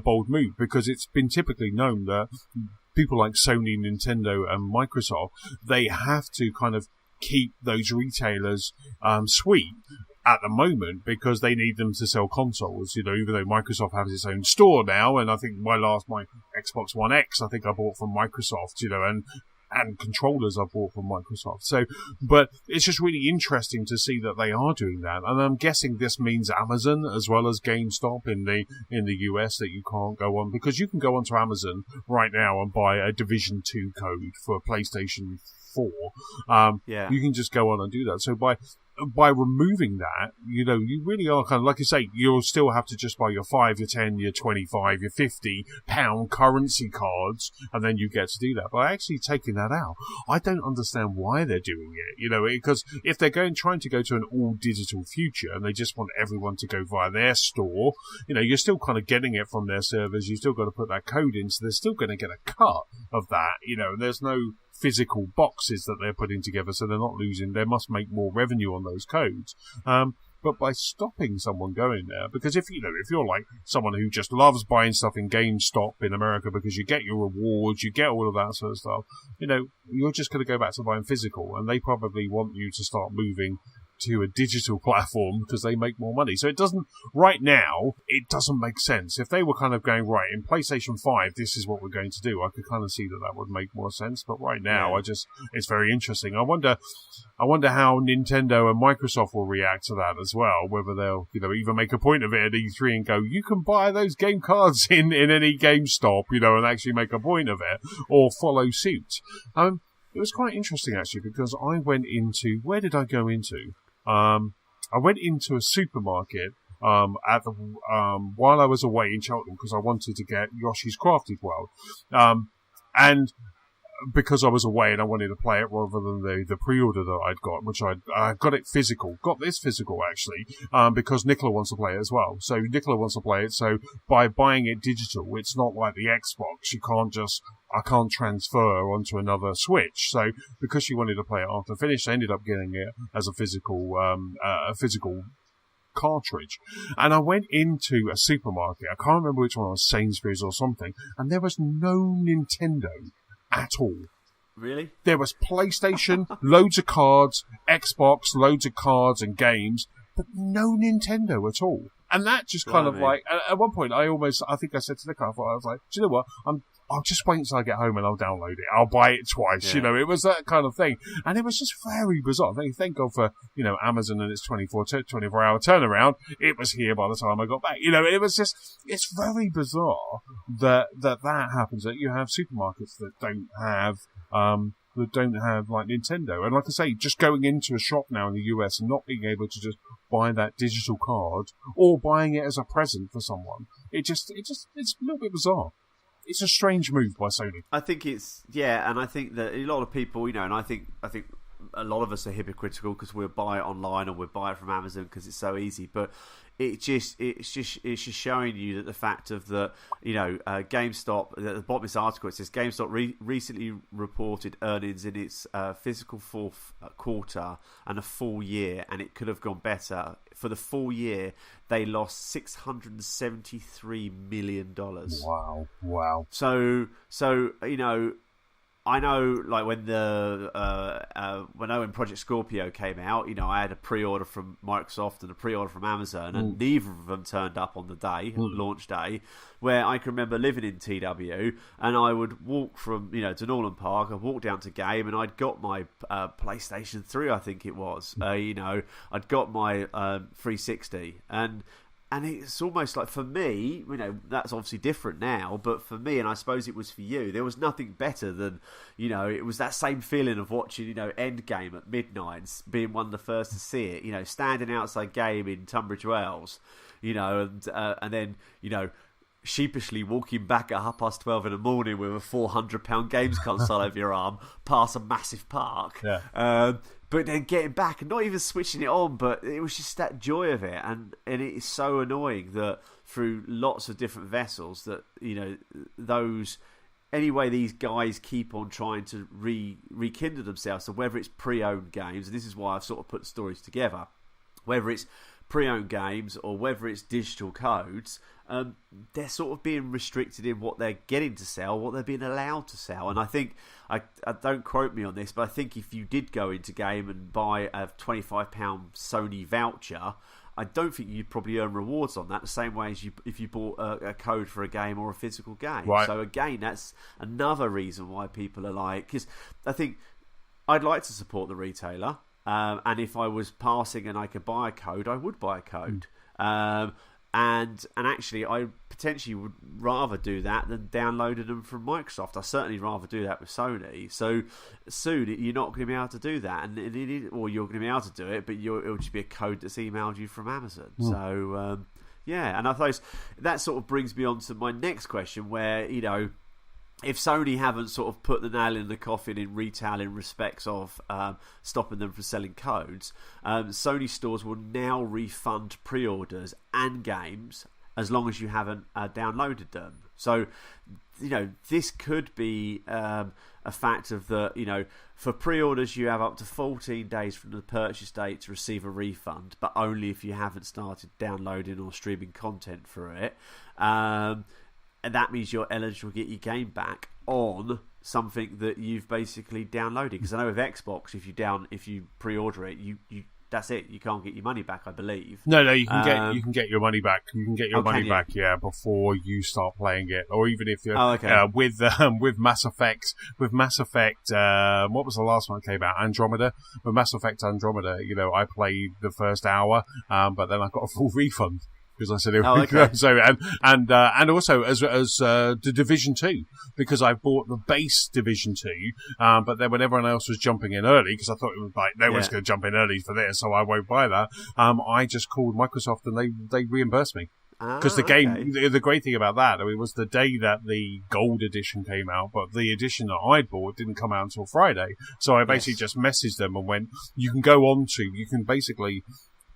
bold move, because it's been typically known that people like Sony, Nintendo, and Microsoft, they have to kind of keep those retailers sweet at the moment, because they need them to sell consoles, even though Microsoft has its own store now, and I think my Xbox One X I think I bought from Microsoft, and controllers I bought from Microsoft. So, but it's just really interesting to see that they are doing that, and I'm guessing this means Amazon as well as GameStop in the US, that you can't go on, because you can go onto Amazon right now and buy a Division 2 code for PlayStation 4. You can just go on and do that. So by by removing that, you really are kind of, like you say, you'll still have to just buy your 5, your 10, your 25, your £50 currency cards, and then you get to do that. By actually taking that out, I don't understand why they're doing it, because if they're trying to go to an all-digital future, and they just want everyone to go via their store, you're still kind of getting it from their servers, you've still got to put that code in, so they're still going to get a cut of that, and there's no physical boxes that they're putting together, so they're not losing. They must make more revenue on those codes. But by stopping someone going there, because if you're like someone who just loves buying stuff in GameStop in America because you get your rewards, you get all of that sort of stuff, you're just going to go back to buying physical, and they probably want you to start moving to a digital platform because they make more money. So it doesn't make sense. If they were kind of going, right, in PlayStation 5, this is what we're going to do, I could kind of see that would make more sense. But right now, it's very interesting. I wonder how Nintendo and Microsoft will react to that as well, whether they'll, either make a point of it at E3 and go, you can buy those game cards in any GameStop, and actually make a point of it, or follow suit. It was quite interesting, actually, because I went into, where did I go into? I went into a supermarket while I was away in Cheltenham because I wanted to get Yoshi's Crafted World, and because I was away and I wanted to play it rather than the pre-order that I'd got, which I got it physical. Got this physical, actually, because Nicola wants to play it as well. So Nicola wants to play it, so by buying it digital, it's not like the Xbox. I can't transfer onto another Switch. So because she wanted to play it after finished, I ended up getting it as a physical cartridge. And I went into a supermarket. I can't remember which one, it was Sainsbury's or something, and there was no Nintendo at all. Really? There was PlayStation, loads of cards, Xbox, loads of cards and games, but no Nintendo at all. And that just kind of like, at one point, I think I said to Nick, I was like, do you know what? I'll just wait until I get home and I'll download it. I'll buy it twice, It was that kind of thing. And it was just very bizarre. Thank God for, Amazon and its 24-hour turnaround. It was here by the time I got back. It was just, it's very bizarre that happens, that you have supermarkets that don't have like Nintendo. And like I say, just going into a shop now in the US and not being able to just buy that digital card or buying it as a present for someone, it's a little bit bizarre. It's a strange move by Sony. I think and I think that a lot of people, and I think a lot of us are hypocritical because we'll buy it online or we'll buy it from Amazon because it's so easy. But it's just showing you that the fact of GameStop, at the bottom of this article, it says GameStop recently reported earnings in its fiscal fourth quarter and a full year, and it could have gone better. For the full year, they lost $673 million. Wow. So I know, like when when Project Scorpio came out, I had a pre-order from Microsoft and a pre-order from Amazon, and neither of them turned up on the day, launch day. Where I can remember living in TW, and I would walk from to Norland Park. I'd walk down to Game, and I'd got my PlayStation 3, I think it was. I'd got my 360, and it's almost like, for me, that's obviously different now, but for me, and I suppose it was for you, there was nothing better than, it was that same feeling of watching, Endgame at midnight, being one of the first to see it, standing outside Game in Tunbridge Wells, and then, sheepishly walking back at 12:30 in the morning with a £400 games console over your arm past a massive park. Yeah. But then getting back and not even switching it on, but it was just that joy of it. And it is so annoying that through lots of different vessels that, anyway, these guys keep on trying to rekindle themselves. So whether it's pre-owned games, and this is why I've sort of put stories together, whether it's pre-owned games or whether it's digital codes, they're sort of being restricted in what they're getting to sell, what they're being allowed to sell. And I think, I don't quote me on this, but I think if you did go into Game and buy a £25 Sony voucher, I don't think you'd probably earn rewards on that the same way as if you bought a code for a game or a physical game. Right. So again, that's another reason why people are like, because I think I'd like to support the retailer. And if I was passing and I could buy a code, I would buy a code. And actually, I potentially would rather do that than downloading them from Microsoft. I certainly rather do that with Sony. So soon you're not going to be able to do that, or you're going to be able to do it, but it'll just be a code that's emailed you from Amazon. So yeah, and I suppose that sort of brings me on to my next question, where if Sony haven't sort of put the nail in the coffin in retail in respects of stopping them from selling codes, Sony stores will now refund pre-orders and games as long as you haven't downloaded them. So, this could be a fact of the, for pre-orders you have up to 14 days from the purchase date to receive a refund, but only if you haven't started downloading or streaming content for it. And that means you're eligible to get your game back on something that you've basically downloaded. Because I know with Xbox, if you pre-order it, you that's it. You can't get your money back, I believe. No, you can get your money back. You can get your money back, before you start playing it, or even if you're with Mass Effect. With Mass Effect, what was the last one that came out? Andromeda. With Mass Effect Andromeda, I played the first hour, but then I got a full refund. Because I said it. So and also as the Division 2, because I bought the base Division 2, but then when everyone else was jumping in early, because I thought it was like no one's going to jump in early for this, so I won't buy that. I just called Microsoft and they reimbursed me. Because the game, the great thing about that, it was the day that the Gold Edition came out, but the edition that I'd bought didn't come out until Friday. So I basically just messaged them and went, you can basically.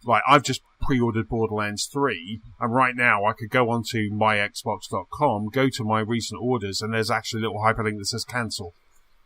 Like, I've just pre-ordered Borderlands 3, and right now I could go onto myxbox.com, go to my recent orders, and there's actually a little hyperlink that says cancel.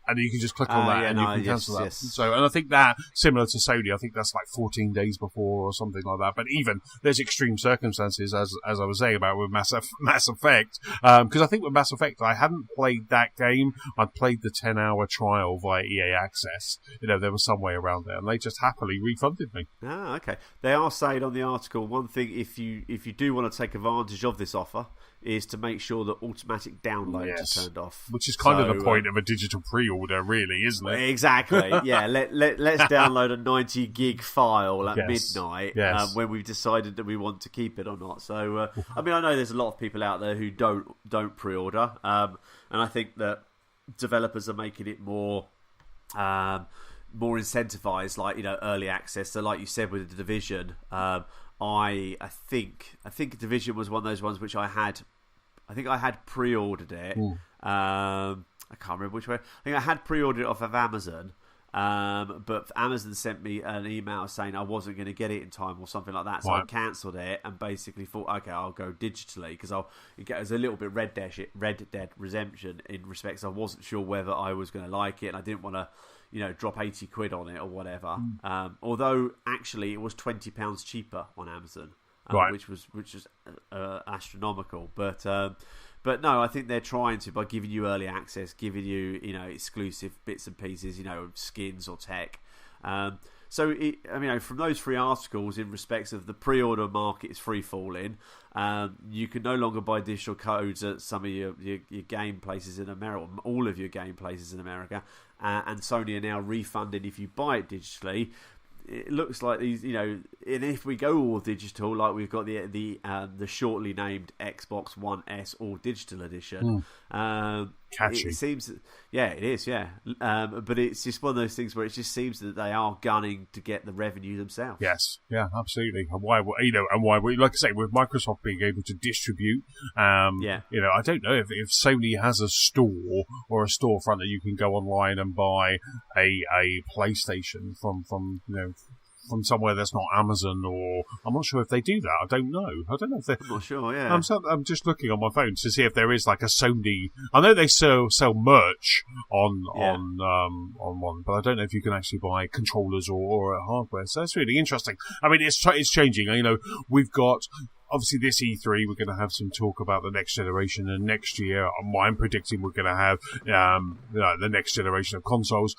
And you can just click on that and you can cancel that. So, and I think that, similar to Sony, I think that's like 14 days before or something like that. But even, there's extreme circumstances, as I was saying about with Mass Effect. Because I think with Mass Effect, I hadn't played that game. I'd played the 10-hour trial via EA Access. There was some way around there. And they just happily refunded me. Ah, okay. They are saying on the article, one thing, if you do want to take advantage of this offer, is to make sure that automatic downloads are turned off. Which is kind of the point of a digital pre-order, really, isn't it? Exactly. Yeah, let's download a 90 gig file at midnight when we've decided that we want to keep it or not. So, I know there's a lot of people out there who don't pre-order, and I think that developers are making it more incentivized, like early access. So, like you said with the Division. I think Division was one of those ones which I had pre-ordered it. I can't remember which way. I think I had pre-ordered it off of Amazon, but Amazon sent me an email saying I wasn't going to get it in time or something like that. So I cancelled it and basically thought, okay, I'll go digitally, because it was a little bit Red Dead Redemption in respects I wasn't sure whether I was going to like it, and I didn't want to drop 80 quid on it or whatever. Although actually it was £20 cheaper on Amazon, which was astronomical. But no, I think they're trying to, by giving you early access, giving you exclusive bits and pieces, skins or tech. So, from those three articles, in respects of the pre-order market is free falling, you can no longer buy digital codes at some of your game places in America, all of your game places in America, and Sony are now refunding if you buy it digitally. It looks like these, and if we go all digital, like we've got the shortly named Xbox One S All Digital Edition. Catchy. It seems, it is, but it's just one of those things where it just seems that they are gunning to get the revenue themselves. Yes, absolutely. And why like I say, with Microsoft being able to distribute, I don't know if Sony has a store or a storefront that you can go online and buy a PlayStation from somewhere that's not Amazon, or I'm not sure if they do that. I don't know if they. I'm not sure. Yeah, I'm just looking on my phone to see if there is like a Sony. I know they sell merch on one, but I don't know if you can actually buy controllers or hardware. So it's really interesting. It's changing. We've got. Obviously, this E3, we're going to have some talk about the next generation, and next year, I'm predicting we're going to have the next generation of consoles.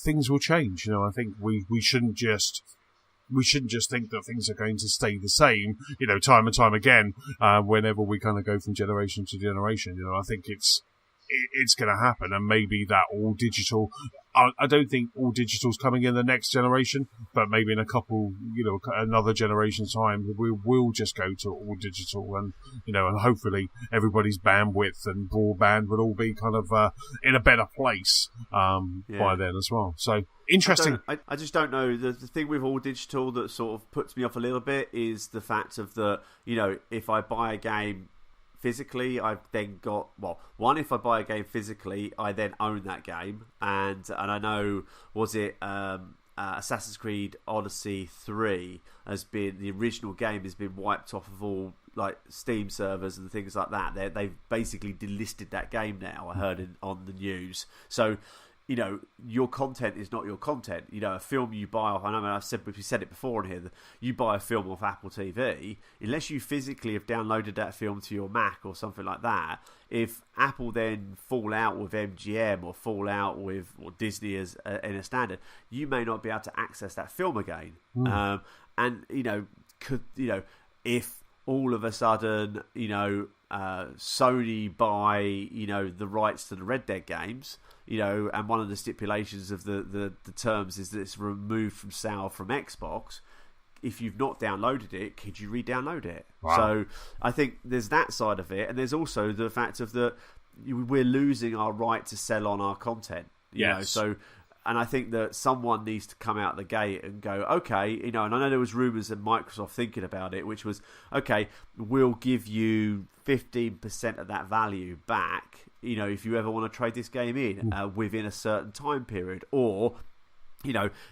Things will change. I think we shouldn't just think that things are going to stay the same, time and time again, whenever we kind of go from generation to generation. I think it's going to happen, and maybe that all digital, I don't think all digital's coming in the next generation, but maybe in a couple, another generation's time, we will just go to all digital, and and hopefully everybody's bandwidth and broadband will all be kind of in a better place by then as well. So interesting. I just don't know. The thing with all digital that sort of puts me off a little bit is the fact of if I buy a game physically, I've then got if I buy a game physically, I then own that game, and I know, was it Assassin's Creed Odyssey 3 the original game has been wiped off of all like Steam servers and things like that. They've basically delisted that game now. I heard on the news. So your content is not your content. A film you buy off, I know we said it before in here, that you buy a film off Apple TV, unless you physically have downloaded that film to your Mac or something like that, if Apple then fall out with MGM or fall out with Disney as in a standard, you may not be able to access that film again. If all of a sudden, Sony buy, the rights to the Red Dead games, and one of the stipulations of the terms is that it's removed from sale from Xbox. If you've not downloaded it, could you re-download it? Wow. So I think there's that side of it, and there's also the fact of we're losing our right to sell on our content. Yes. And I think that someone needs to come out the gate and go, okay, and I know there was rumours of Microsoft thinking about it, which was, okay, we'll give you 15% of that value back, if you ever want to trade this game in within a certain time period, or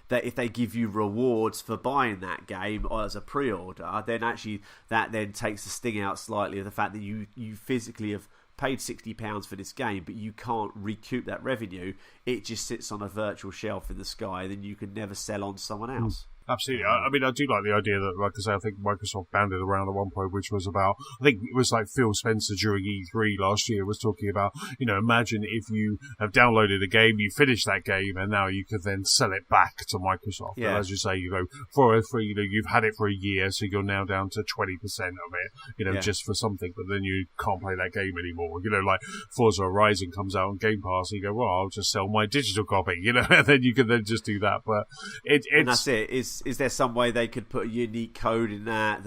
that if they give you rewards for buying that game as a pre-order, then actually that then takes the sting out slightly of the fact that you physically have paid £60 for this game, but you can't recoup that revenue. It just sits on a virtual shelf in the sky, then you can never sell on to someone else. Absolutely. I mean, I do like the idea that, like I say, I think Microsoft banded around at one point, which was about, I think it was like Phil Spencer during E3 last year was talking about, imagine if you have downloaded a game, you finish that game, and now you could then sell it back to Microsoft. Yeah. And as you say, for you've had it for a year, so you're now down to 20% of it, just for something, but then you can't play that game anymore. Like Forza Horizon comes out on Game Pass, and you go, well, I'll just sell my digital copy, and then you can then just do that. But and that's it. Is there some way they could put a unique code in that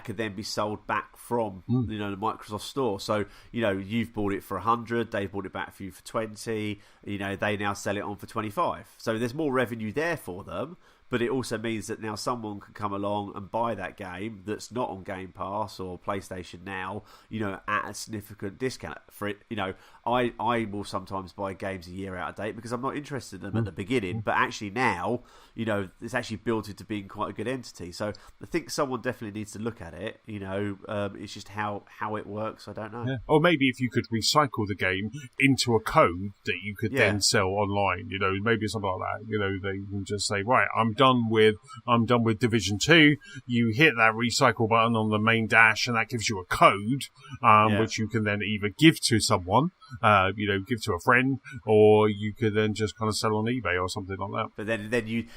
could then be sold back from the Microsoft store? So you've bought it for 100, they bought it back for you for 20. They now sell it on for 25. So there's more revenue there for them. But it also means that now someone can come along and buy that game that's not on Game Pass or PlayStation Now, at a significant discount for it. I will sometimes buy games a year out of date because I'm not interested in them at the beginning. But actually now, it's actually built into being quite a good entity. So I think someone definitely needs to look at it. It's just how it works. I don't know. Yeah. Or maybe if you could recycle the game into a code that you could then sell online. Maybe something like that. They can just say, right, I'm done with Division 2. You hit that recycle button on the main dash, and that gives you a code, which you can then either give to someone, give to a friend, or you could then just kind of sell on eBay or something like that. But then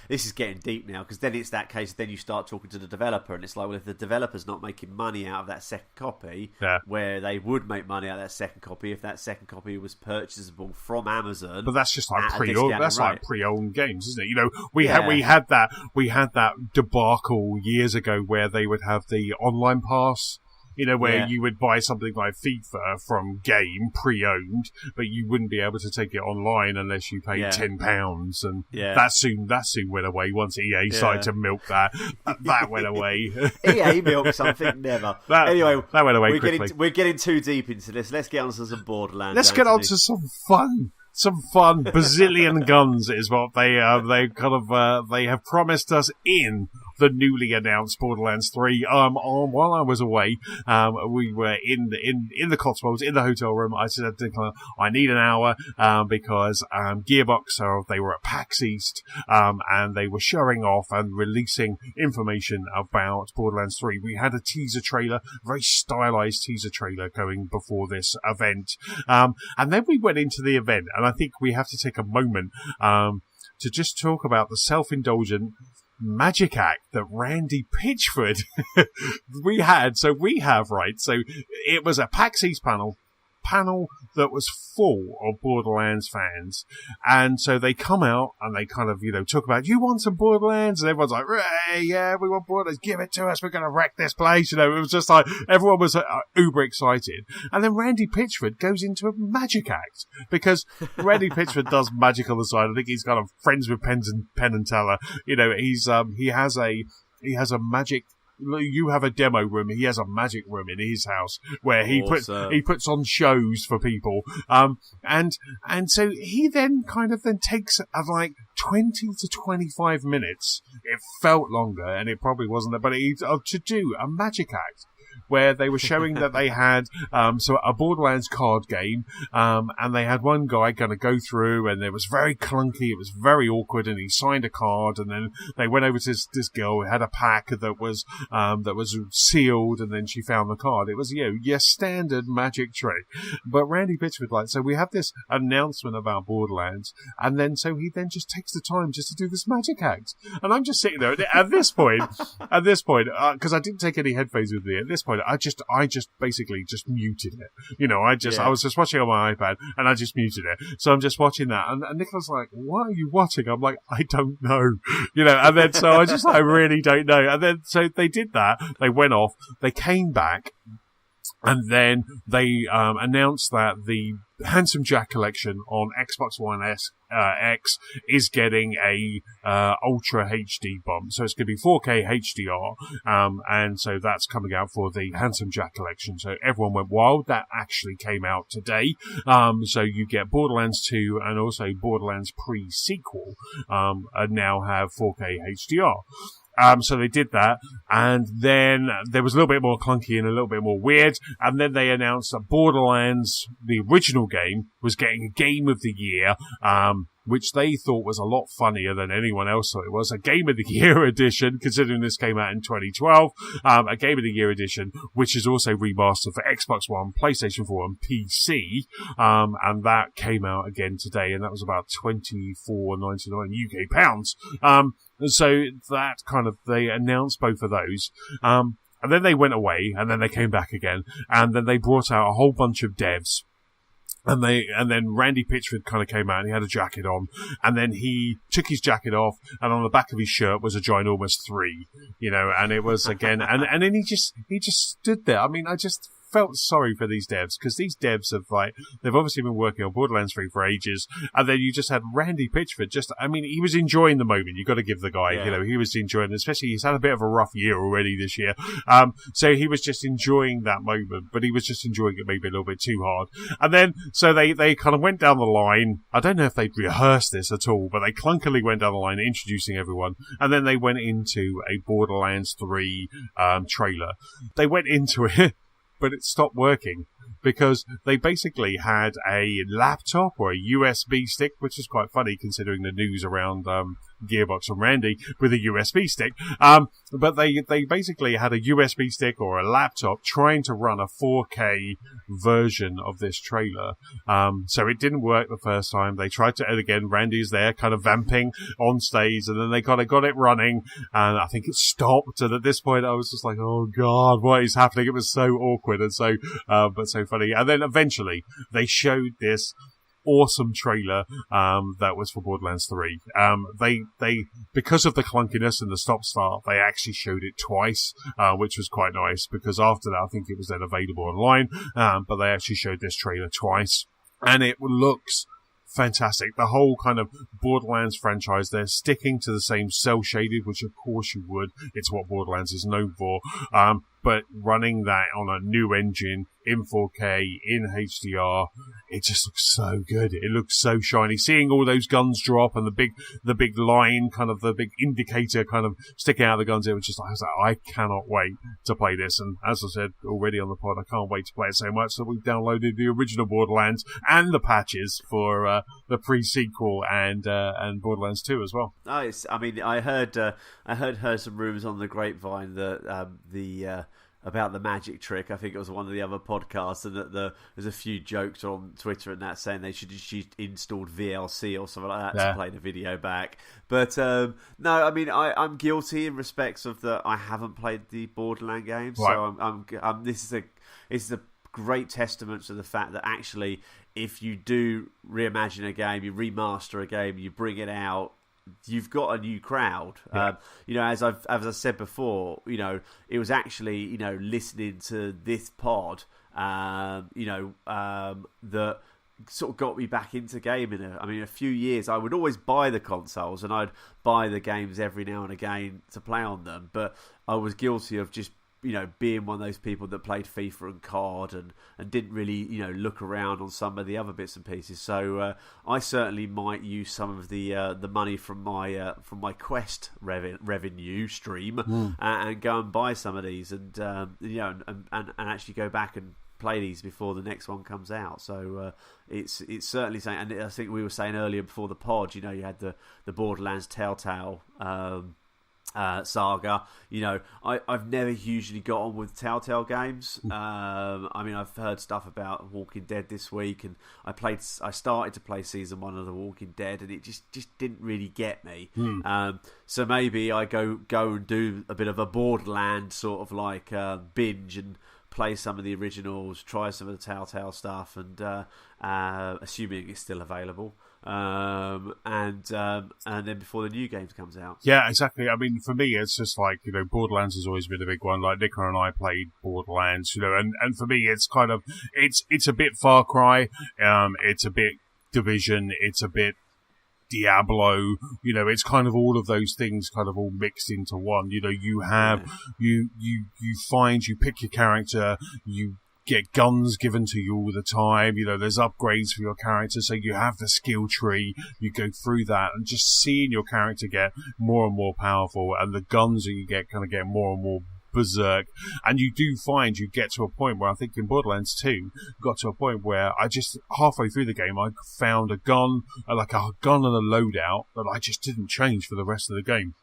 this is getting deep now, because then it's that case. Then you start talking to the developer, and it's like, well, if the developer's not making money out of that second copy, where they would make money out of that second copy if that second copy was purchasable from Amazon. But that's just like like pre-owned games, isn't it? We had that debacle years ago where they would have the online pass, where you would buy something like FIFA from Game pre-owned, but you wouldn't be able to take it online unless you paid £10. And that soon went away once EA started to milk that. That went away. EA milked something, never. Anyway, that went away quickly. We're getting too deep into this. Let's get on to some Borderlands. Let's get on to some fun. Some fun Brazilian guns is what they have promised us in the newly announced Borderlands 3. While I was away, we were in the Cotswolds in the hotel room. I said, I need an hour because Gearbox, they were at PAX East, and they were showing off and releasing information about Borderlands 3. We had a teaser trailer, a very stylized teaser trailer going before this event, and then we went into the event, and I think we have to take a moment to just talk about the self-indulgent magic act that Randy Pitchford we have, right? So it was a PAX East panel. panel that was full of Borderlands fans. And so they come out and they kind of, talk about, you want some Borderlands? And everyone's like, hey, yeah, we want Borderlands. Give it to us. We're going to wreck this place. It was just like, everyone was uber excited. And then Randy Pitchford goes into a magic act because Randy Pitchford does magic on the side. I think he's kind of friends with Penn and Teller. He has a magic. You have a demo room. He has a magic room in his house where he puts on shows for people. And so he then takes like 20 to 25 minutes. It felt longer, and it probably wasn't that, but to do a magic act where they were showing that they had a Borderlands card game, and they had one guy going to go through, and it was very clunky, it was very awkward, and he signed a card, and then they went over to this girl who had a pack that was sealed, and then she found the card. It was your standard magic trick. But Randy Pitchford, so we have this announcement about Borderlands, and then so he then just takes the time just to do this magic act, and I'm just sitting there at this point, because I didn't take any headphones with me at this point. I just basically just muted it. I was just watching on my iPad and I just muted it. So I'm just watching that, and Nicola's like, "What are you watching?" I'm like, "I don't know," And then so I really don't know. And then so they did that. They went off. They came back. And then they announced that the Handsome Jack collection on Xbox One X is getting a Ultra HD bump. So it's going to be 4K HDR. And so that's coming out for the Handsome Jack collection. So everyone went wild. That actually came out today. So you get Borderlands 2 and also Borderlands pre-sequel now have 4K HDR. So they did that, and then there was a little bit more clunky and a little bit more weird, and then they announced that Borderlands, the original game, was getting a Game of the Year, which they thought was a lot funnier than anyone else thought it was. A Game of the Year edition, considering this came out in 2012, a Game of the Year edition, which is also remastered for Xbox One, PlayStation 4, and PC, and that came out again today, and that was about £24.99 UK pounds. So that they announced both of those. And then they went away, and then they came back again, and then they brought out a whole bunch of devs. And then Randy Pitchford came out and he had a jacket on, and then he took his jacket off, and on the back of his shirt was a ginormous 3, and it was again, and then he just stood there. I mean, I just felt sorry for these devs, because these devs they've obviously been working on Borderlands 3 for ages, and then you just had Randy Pitchford he was enjoying the moment. You got to give the guy, he was enjoying it, especially he's had a bit of a rough year already this year. So he was just enjoying that moment, but he was just enjoying it maybe a little bit too hard. And then, so they went down the line. I don't know if they'd rehearsed this at all, but they clunkily went down the line introducing everyone, and then they went into a Borderlands 3 trailer. They went into it, but it stopped working because they basically had a laptop or a USB stick, which is quite funny considering the news around Gearbox and Randy with a USB stick. But they basically had a USB stick or a laptop trying to run a 4K version of this trailer. So it didn't work the first time. They tried to, and again, Randy's there kind of vamping on stage, and then they got it running, and I think it stopped. And at this point, I was just like, oh God, what is happening? It was so awkward and so, but so funny. And then eventually they showed this awesome trailer that was for Borderlands 3. They because of the clunkiness and the stop-start, they actually showed it twice, which was quite nice, because after that I think it was then available online, but they actually showed this trailer twice, and it looks fantastic. The whole kind of Borderlands franchise, they're sticking to the same cel-shaded, which of course you would. It's what Borderlands is known for. But running that on a new engine in 4K, in HDR, it just looks so good. It looks so shiny. Seeing all those guns drop and the big line, kind of the big indicator kind of sticking out of the guns, it was just like, I cannot wait to play this. And as I said already on the pod, I can't wait to play it so much that we've downloaded the original Borderlands and the patches for the pre-sequel and Borderlands 2 as well. Nice. I mean, I heard some rumours on the grapevine that about the magic trick. I think it was one of the other podcasts, and that there's a few jokes on Twitter and that saying they should have installed VLC or something like that to play the video back. But no, I mean, I'm guilty in respects of that. I haven't played the Borderlands games, right. So I'm this is a great testament to the fact that actually, if you do reimagine a game, you remaster a game, you bring it out, you've got a new crowd. As I said before, it was actually listening to this pod, that sort of got me back into gaming. I mean, a few years I would always buy the consoles and I'd buy the games every now and again to play on them, but I was guilty of just being one of those people that played FIFA and COD and didn't really, look around on some of the other bits and pieces. So I certainly might use some of the money from my Quest revenue stream and go and buy some of these and actually go back and play these before the next one comes out. So it's certainly saying, and I think we were saying earlier before the pod, you had the Borderlands Telltale saga. I've never hugely got on with Telltale games. I've heard stuff about Walking Dead this week, and I started to play season 1 of The Walking Dead, and it just didn't really get me. So maybe I go and do a bit of a Borderlands sort of like binge and play some of the originals, try some of the Telltale stuff, and assuming it's still available. And then before the new games comes out. Yeah, exactly. I mean, for me, it's just like, Borderlands has always been a big one. Like, Nicola and I played Borderlands, and for me, it's kind of, it's a bit Far Cry, it's a bit Division, it's a bit Diablo, it's kind of all of those things kind of all mixed into one. You have, you pick your character, you get guns given to you all the time, there's upgrades for your character, so you have the skill tree, you go through that, and just seeing your character get more and more powerful, and the guns that you get kind of get more and more berserk, and you do find you get to a point where I think in Borderlands 2 got to a point where I just halfway through the game I found a gun, like a gun and a loadout that I just didn't change for the rest of the game.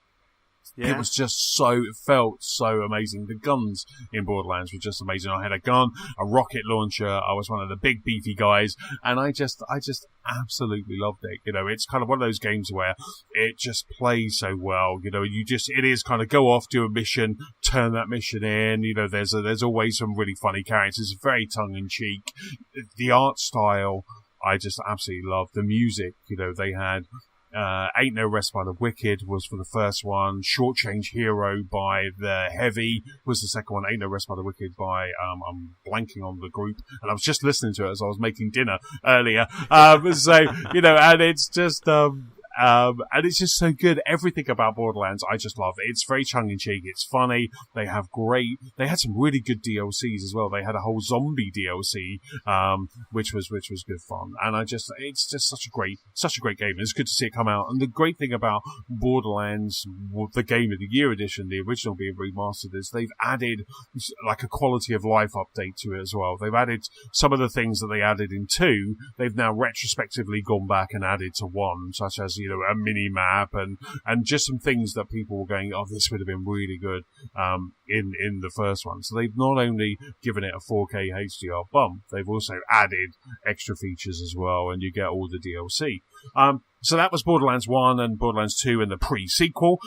Yeah. It was just it felt so amazing. The guns in Borderlands were just amazing. I had a gun, a rocket launcher, I was one of the big beefy guys, and I just absolutely loved it. It's kind of one of those games where it just plays so well. It is kind of go off, do a mission, turn that mission in. There's always some really funny characters, very tongue-in-cheek. The art style, I just absolutely love. The music, they had Ain't No Rest by the Wicked was for the first one. Shortchange Hero by The Heavy was the second one. Ain't No Rest by the Wicked by, I'm blanking on the group, and I was just listening to it as I was making dinner earlier. And it's just, and it's just so good. Everything about Borderlands, I just love. It's very tongue-in-cheek. It's funny. They had some really good DLCs as well. They had a whole zombie DLC, which was good fun. And it's just such a great game. It's good to see it come out. And the great thing about Borderlands, the Game of the Year edition, the original being remastered, is they've added like a quality of life update to it as well. They've added some of the things that they added in 2. They've now retrospectively gone back and added to 1, such as a mini map and just some things that people were going, oh, this would have been really good in the first one. So they've not only given it a 4K HDR bump, they've also added extra features as well, and you get all the DLC. So that was Borderlands 1 and Borderlands 2 and the pre-sequel.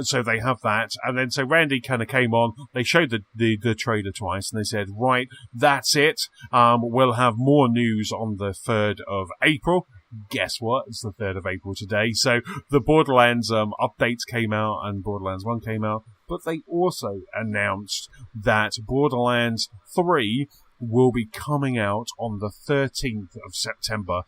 So they have that. And then so Randy kind of came on. They showed the trailer twice and they said, right, that's it. We'll have more news on the 3rd of April. Guess what? It's the 3rd of April today. So the Borderlands updates came out and Borderlands 1 came out. But they also announced that Borderlands 3 will be coming out on the 13th of September.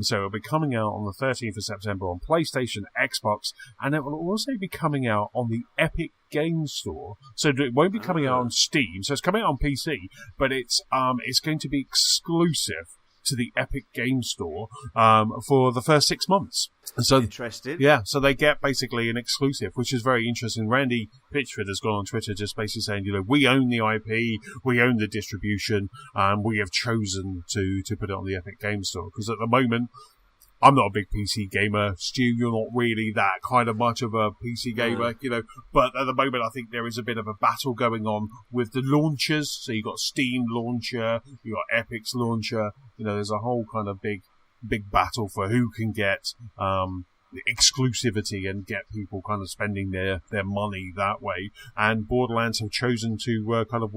So it'll be coming out on the 13th of September on PlayStation, Xbox, and it will also be coming out on the Epic Games Store. So it won't be coming out on Steam. So it's coming out on PC, but it's going to be exclusive to the Epic Games Store for the first 6 months. So, interesting. Yeah, so they get basically an exclusive, which is very interesting. Randy Pitchford has gone on Twitter just basically saying, we own the IP, we own the distribution, we have chosen to put it on the Epic Games Store. Because at the moment, I'm not a big PC gamer. Stu, you're not really that kind of much of a PC gamer, but at the moment I think there is a bit of a battle going on with the launchers. So you've got Steam launcher, you've got Epic's launcher, there's a whole kind of big battle for who can get exclusivity and get people kind of spending their money that way. And Borderlands have chosen to kind of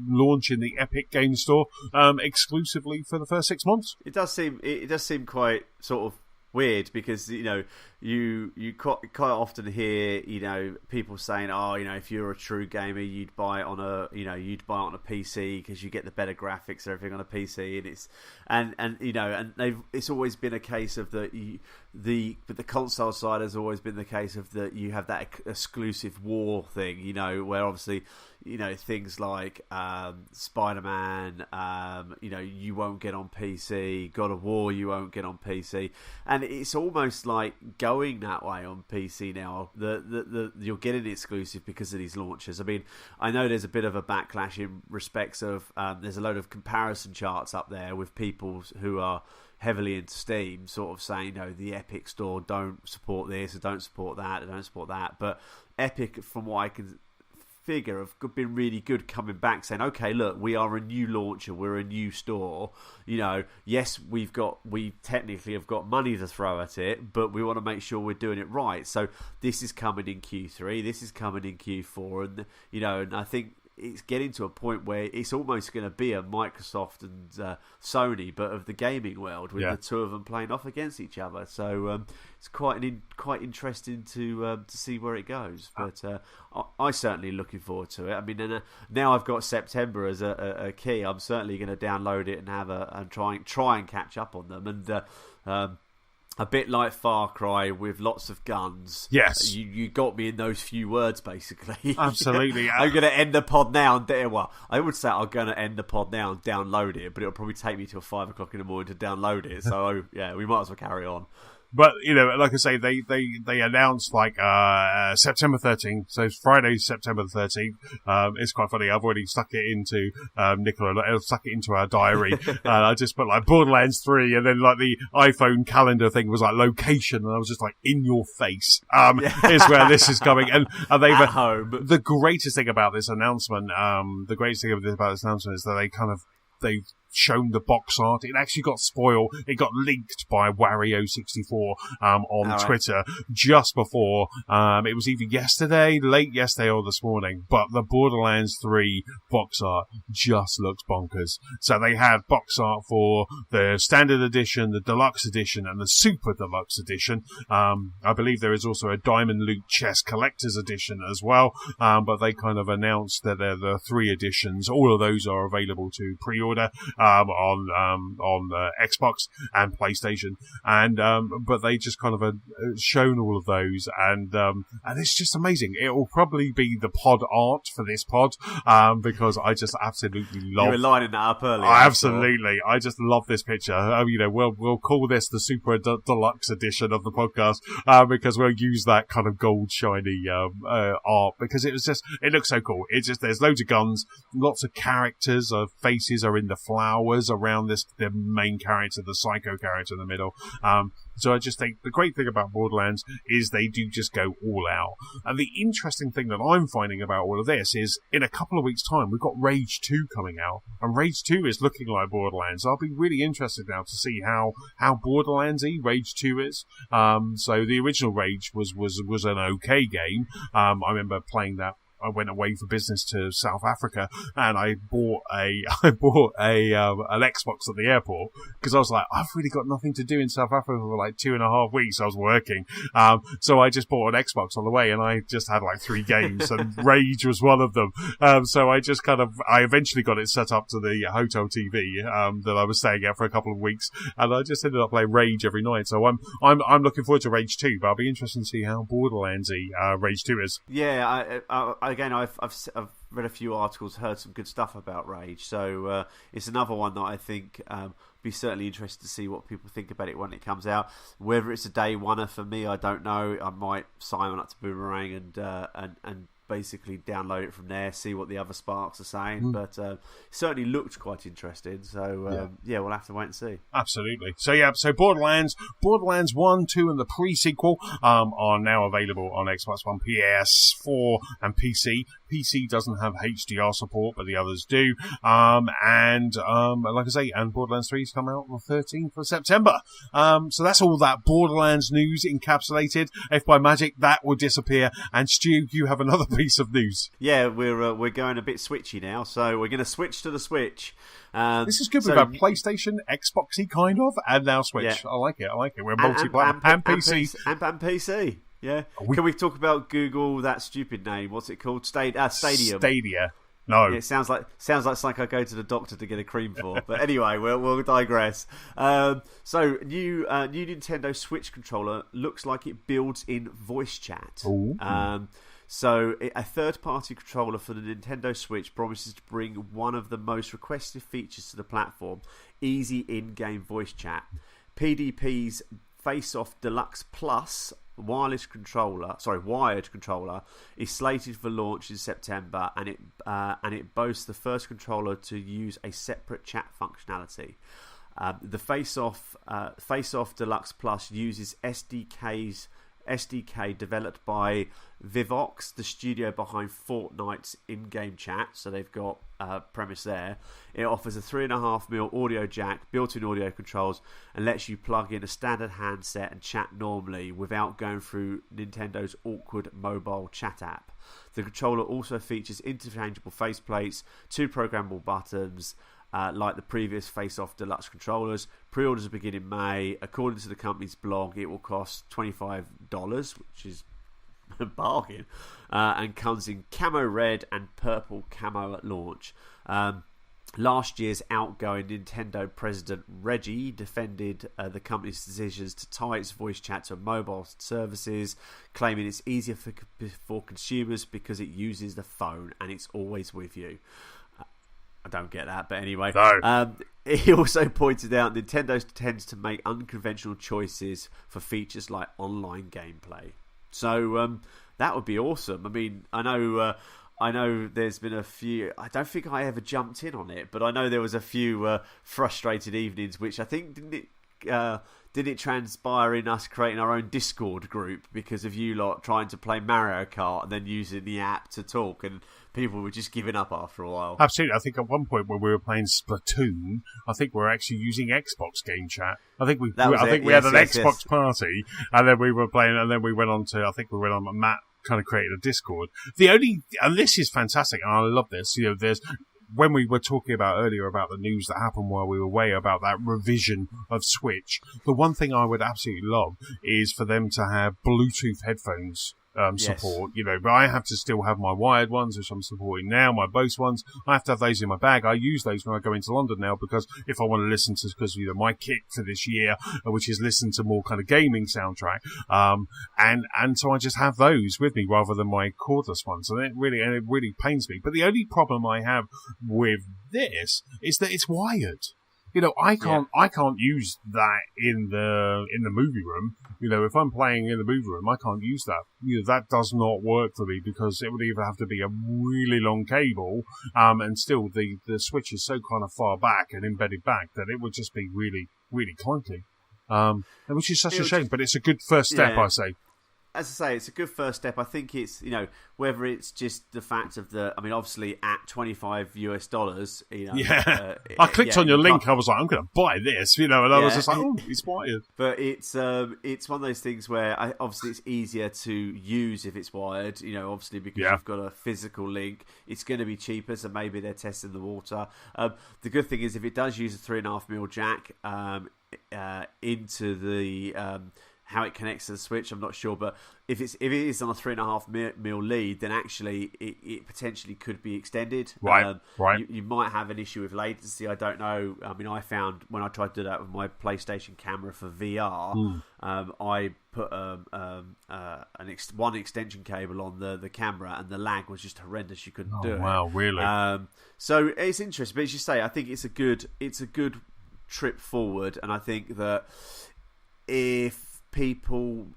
launch in the Epic Game Store exclusively for the first 6 months. It does seem quite sort of weird, because you quite often hear people saying, oh, if you're a true gamer, you'd buy it on a PC because you get the better graphics and everything on a PC, and it's always been a case of but the console side has always been the case of that you have that exclusive war thing, where obviously things like Spider-Man, you won't get on PC. God of War, you won't get on PC, and it's almost like going that way on PC now. You're getting exclusive because of these launches. I mean, I know there's a bit of a backlash in respects of there's a load of comparison charts up there with people who are heavily into Steam, sort of saying, the Epic Store don't support this, or don't support that, or don't support that. But Epic, from what I can figure, have been really good coming back, saying, okay, look, we are a new launcher, we're a new store. Yes, we technically have got money to throw at it, but we want to make sure we're doing it right. So this is coming in Q3, this is coming in Q4, and I think it's getting to a point where it's almost going to be a Microsoft and Sony, but of the gaming world, with the two of them playing off against each other. So it's quite interesting to see where it goes. But I certainly looking forward to it. I mean, now I've got September as a key. I'm certainly going to download it and try and catch up on them. And a bit like Far Cry with lots of guns. Yes. You got me in those few words, basically. Absolutely. I'm going to end the pod now. I would say I'm going to end the pod now and download it, but it'll probably take me till 5 o'clock in the morning to download it. So, we might as well carry on. But, like I say, they announced September 13th. So it's Friday, September 13th. It's quite funny. I've already stuck it into, Nicola, stuck it into our diary. I just put Borderlands 3, and then the iPhone calendar thing was location. And I was just in your face, is where this is going. And they've, at home. The greatest thing about this announcement, is that they've shown the box art. It actually got spoiled. It got leaked by Wario64 on Twitter just before. It was either late yesterday or this morning. But the Borderlands 3 box art just looks bonkers. So they had box art for the standard edition, the deluxe edition, and the super deluxe edition. I believe there is also a Diamond Loot Chest collector's edition as well. But they kind of announced that they're the 3 editions. All of those are available to pre-order on Xbox and PlayStation, and but they just kind of shown all of those, and it's just amazing. It will probably be the pod art for this pod, because I just absolutely love. You were lining that up earlier. Absolutely, I just love this picture. We'll call this the Super Deluxe edition of the podcast, because we'll use that kind of gold shiny art, because it looks so cool. It's just, there's loads of guns, lots of characters, faces are in the flowers around the main character, the psycho character in the middle. So I just think the great thing about Borderlands is they do just go all out. And the interesting thing that I'm finding about all of this is, in a couple of weeks' time, we've got Rage 2 coming out, and Rage 2 is looking like Borderlands. I'll be really interested now to see how Borderlands-y Rage 2 is. So the original Rage was an okay game. I remember playing that. I went away for business to South Africa, and I bought an Xbox at the airport, because I was like, I've really got nothing to do in South Africa for 2.5 weeks. I was working, so I just bought an Xbox on the way, and I just had 3 games, and Rage was one of them. So I just I eventually got it set up to the hotel TV that I was staying at for a couple of weeks, and I just ended up playing Rage every night. So I'm looking forward to Rage 2, but I'll be interested to see how Borderlands-y Rage 2 is. Yeah, again, I've read a few articles, heard some good stuff about Rage, so it's another one that I think be certainly interested to see what people think about it when it comes out. Whether it's a day oneer for me, I don't know. I might sign up to Boomerang and basically download it from there, see what the other Sparks are saying. But it certainly looked quite interesting. So we'll have to wait and see. Absolutely. So Borderlands 1, 2, and the pre-sequel are now available on Xbox One, PS4, and PC. PC doesn't have HDR support, but the others do. Like I say, and Borderlands 3's come out on the 13th of September. So that's all that Borderlands news encapsulated. If by magic that will disappear. And Stu, you have another piece of news. Yeah, we're going a bit switchy now, so we're going to switch to the Switch. This is good. We've got PlayStation, Xboxy kind of, and now Switch. Yeah. I like it. We're multi-platform and PC. And PC. Yeah. Can we talk about Google, that stupid name? What's it called? Stadium. Stadia. No. Yeah, it sounds like something I go to the doctor to get a cream for. But anyway, we'll digress. So new Nintendo Switch controller looks like it builds in voice chat. So a third-party controller for the Nintendo Switch promises to bring one of the most requested features to the platform: easy in-game voice chat. PDP's Face-Off Deluxe Plus wired controller is slated for launch in September, and it boasts the first controller to use a separate chat functionality. The Face-Off Deluxe Plus uses SDK developed by Vivox, the studio behind Fortnite's in-game chat. So they've got premise there. It offers a 3.5mm audio jack, built-in audio controls, and lets you plug in a standard handset and chat normally without going through Nintendo's awkward mobile chat app. The controller also features interchangeable faceplates, 2 programmable buttons, like the previous Face-Off Deluxe controllers. Pre-orders begin in May. According to the company's blog, it will cost $25, which is a bargain, and comes in camo red and purple camo at launch. Last year's outgoing Nintendo president Reggie defended the company's decisions to tie its voice chat to mobile services, claiming it's easier for consumers because it uses the phone and it's always with you. I don't get that, but anyway. No. He also pointed out Nintendo tends to make unconventional choices for features like online gameplay. So that would be awesome. I mean, I know there's been a few. I don't think I ever jumped in on it, but I know there was a few frustrated evenings, which I think didn't transpire in us creating our own Discord group because of you lot trying to play Mario Kart and then using the app to talk, and people were just giving up after a while. Absolutely. I think at one point when we were playing Splatoon, I think we were actually using Xbox game chat. I think we had an Xbox party, and then we were playing, and then we went on to, Matt kind of created a Discord. And this is fantastic, and I love this. You know, when we were talking about earlier about the news that happened while we were away about that revision of Switch, the one thing I would absolutely love is for them to have Bluetooth headphones support, you know, but I have to still have my wired ones, which I'm supporting now, my Bose ones. I have to have those in my bag. I use those when I go into London now because if I want to listen to, because, you know, my kit for this year, which is listen to more kind of gaming soundtrack, and so I just have those with me rather than my cordless ones, and it really pains me. But the only problem I have with this is that it's wired. You know, I can't use that in the movie room. You know, if I'm playing in the movie room, I can't use that. You know, that does not work for me because it would either have to be a really long cable, and still the switch is so kind of far back and embedded back that it would just be really, really clunky. Which is such a shame, but it's a good first step, I say. As I say, it's a good first step. I think it's, you know, whether it's just the fact of obviously at $25, you know. Yeah. I clicked on your link. I was like, I'm going to buy this, you know, and I was just like, oh, it's wired. But it's one of those things where obviously it's easier to use if it's wired, you know, obviously because you've got a physical link. It's going to be cheaper, so maybe they're testing the water. The good thing is if it does use a 3.5mm jack into the... how it connects to the Switch, I'm not sure, but if it is on a 3.5mm lead, then actually it potentially could be extended. Right. You might have an issue with latency. I don't know. I mean, I found when I tried to do that with my PlayStation camera for VR, I put one extension cable on the camera, and the lag was just horrendous. You couldn't do it. Wow, really? So it's interesting, but as you say, I think it's a good trip forward, and I think that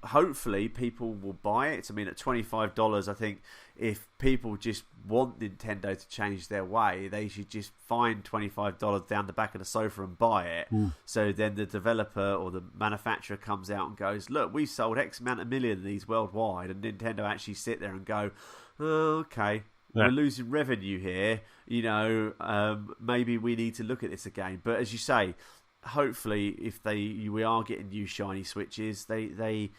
hopefully people will buy it. I mean, at $25, I think if people just want Nintendo to change their way, they should just find $25 down the back of the sofa and buy it. So then the developer or the manufacturer comes out and goes, look, we've sold X amount of million of these worldwide, and Nintendo actually sit there and go, oh, okay, we're losing revenue here. Maybe we need to look at this again. But as you say, hopefully, if we are getting new shiny Switches, they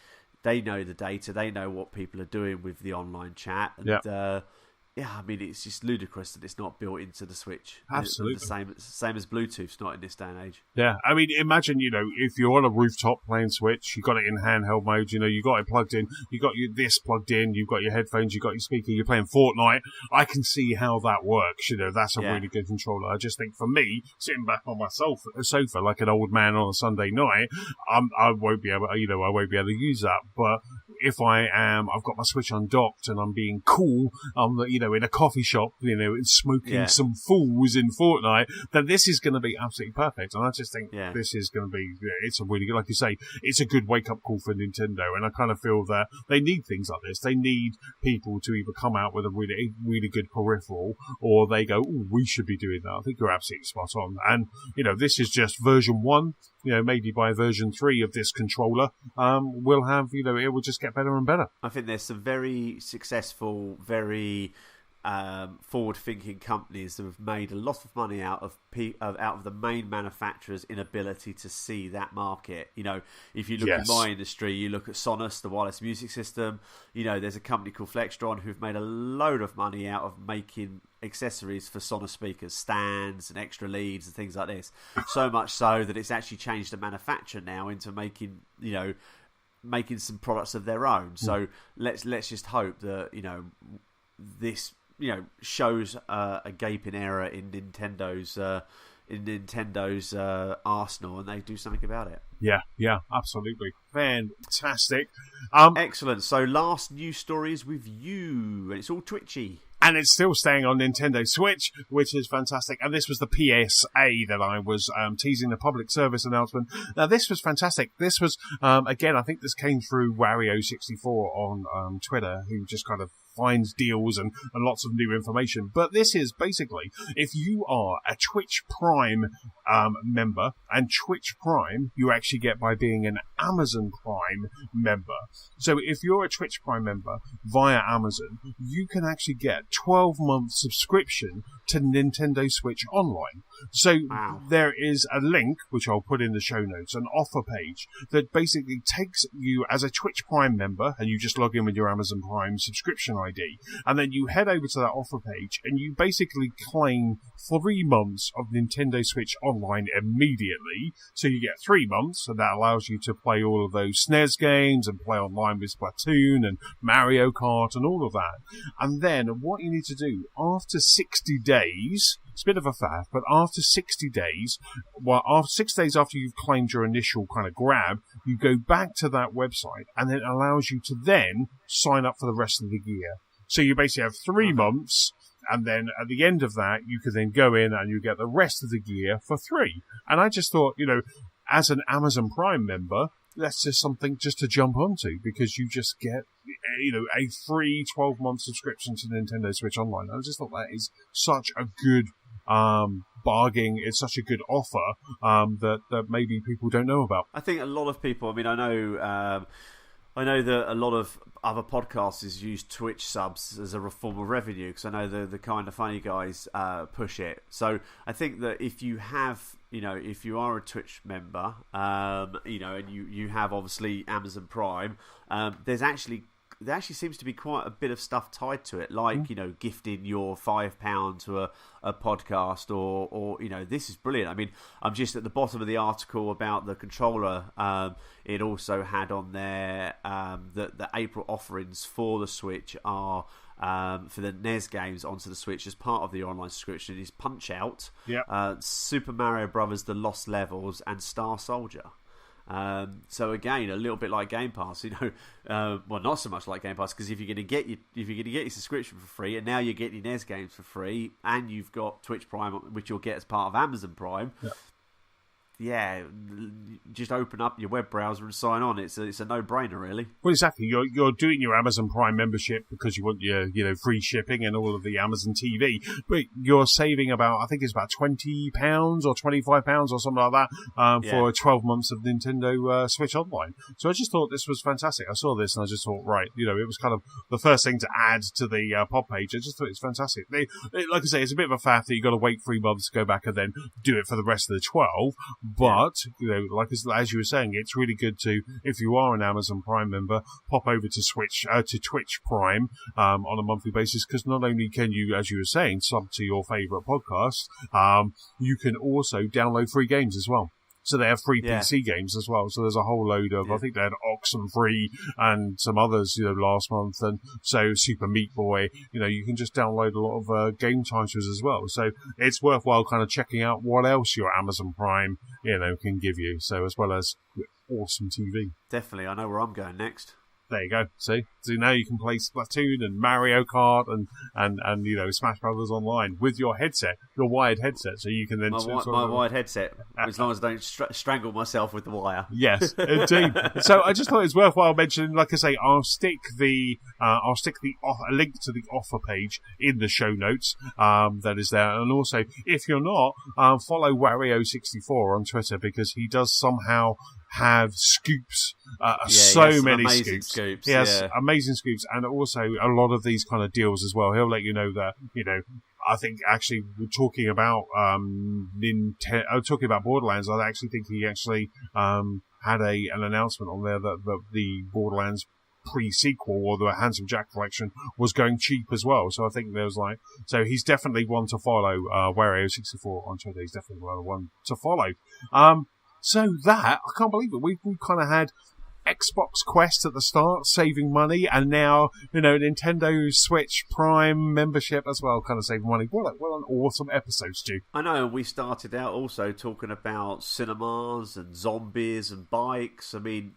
know the data, they know what people are doing with the online chat, and I mean, it's just ludicrous that it's not built into the Switch. Absolutely. The same as Bluetooth's not in this day and age. Yeah, I mean, imagine, if you're on a rooftop playing Switch, you got it in handheld mode, you got it plugged in, you got this plugged in, you've got your headphones, you got your speaker, you're playing Fortnite. I can see how that works, that's a really good controller. I just think for me, sitting back on my sofa like an old man on a Sunday night, I won't be able, I won't be able to use that. But if I've got my Switch undocked and I'm being cool, in a coffee shop, smoking some fools in Fortnite, then this is going to be absolutely perfect. And I just think this is going to be, it's a really good, like you say, it's a good wake-up call for Nintendo. And I kind of feel that they need things like this. They need people to either come out with a really, really good peripheral, or they go, oh, we should be doing that. I think you're absolutely spot on. And, this is just version 1. Maybe by version 3 of this controller, we'll have, it will just get better and better. I think there's some very successful, very forward-thinking companies that have made a lot of money out of the main manufacturer's inability to see that market. If you look at my industry, you look at Sonos, the wireless music system. There's a company called Flextron who've made a load of money out of making accessories for Sonos speakers, stands and extra leads and things like this. So much so that it's actually changed the manufacturer now into making some products of their own. So let's just hope that this shows a gaping error in Nintendo's arsenal, and they do something about it. Yeah, absolutely. Fantastic. Excellent. So last news story is with you, and it's all twitchy. And it's still staying on Nintendo Switch, which is fantastic. And this was the PSA that I was teasing, the public service announcement. Now, this was fantastic. This was, again, I think this came through Wario64 on Twitter, who just kind of finds deals and lots of new information. But this is basically, if you are a Twitch Prime member, and Twitch Prime you actually get by being an Amazon Prime member. So if you're a Twitch Prime member via Amazon, you can actually get 12-month subscription to Nintendo Switch Online. So there is a link, which I'll put in the show notes, an offer page that basically takes you as a Twitch Prime member, and you just log in with your Amazon Prime subscription ID, and then you head over to that offer page, and you basically claim 3 months of Nintendo Switch Online immediately. So you get 3 months, and that allows you to play all of those SNES games and play online with Splatoon and Mario Kart and all of that. And then what you need to do after 60 days, it's a bit of a faff, but after 60 days, after 6 days after you've claimed your initial kind of grab, you go back to that website, and it allows you to then sign up for the rest of the year. So you basically have 3 months, and then at the end of that, you can then go in and you get the rest of the year for free. And I just thought, as an Amazon Prime member, that's just something just to jump onto, because you just get, a free 12-month subscription to Nintendo Switch Online. I just thought that is such a good bargain. It's such a good offer that maybe people don't know about. I think a lot of people, I know that a lot of other podcasters use Twitch subs as a form of revenue, because I know the kind of funny guys push it. So I think that if you have, if you are a Twitch member, and you have obviously Amazon Prime, there actually seems to be quite a bit of stuff tied to it, like gifting your £5 to a podcast, or this is brilliant. I mean, I'm just at the bottom of the article about the controller. It also had on there that the April offerings for the Switch are for the NES games onto the Switch as part of the online subscription is Punch Out, Super Mario Brothers: The Lost Levels, and Star Soldier. So again, a little bit like Game Pass, well, not so much like Game Pass, because if you're going to get your subscription for free, and now you get your NES games for free, and you've got Twitch Prime, which you'll get as part of Amazon Prime, just open up your web browser and sign on. It's a no-brainer, really. Well, exactly. You're doing your Amazon Prime membership because you want your free shipping and all of the Amazon TV, but you're saving about, I think it's about £20 or £25 or something like that for 12 months of Nintendo Switch Online. So I just thought this was fantastic. I saw this and I just thought, right, it was kind of the first thing to add to the pod page. I just thought it's fantastic. Like I say, it's a bit of a faff that you've got to wait 3 months to go back and then do it for the rest of the 12. But, like as you were saying, it's really good to, if you are an Amazon Prime member, pop over to Twitch Prime on a monthly basis, because not only can you, as you were saying, sub to your favourite podcast, you can also download free games as well. So they have free PC games as well. So there's a whole load of, I think they had Oxenfree and some others, last month. And so Super Meat Boy, you can just download a lot of game titles as well. So it's worthwhile kind of checking out what else your Amazon Prime, can give you. So as well as awesome TV. Definitely. I know where I'm going next. There you go. See? So now you can play Splatoon and Mario Kart and Smash Brothers online with your headset, your wired headset, so you can then... My wired headset, as long as I don't strangle myself with the wire. Yes, indeed. So I just thought it was worthwhile mentioning, like I say, I'll stick a link to the offer page in the show notes that is there. And also, if you're not, follow Wario64 on Twitter, because he does somehow have scoops, many scoops. He has amazing scoops, and also a lot of these kind of deals as well. He'll let you know that, I think actually we're talking about talking about Borderlands. I actually think he actually had an announcement on there that the Borderlands pre-sequel or the Handsome Jack collection was going cheap as well. So I think there was so he's definitely one to follow. Wario64 on Twitter, he's definitely one to follow. So that, I can't believe it. We've kind of had Xbox Quest at the start, saving money, and now, Nintendo Switch Prime membership as well, kind of saving money. What an awesome episode, Stu. I know, we started out also talking about cinemas and zombies and bikes. I mean,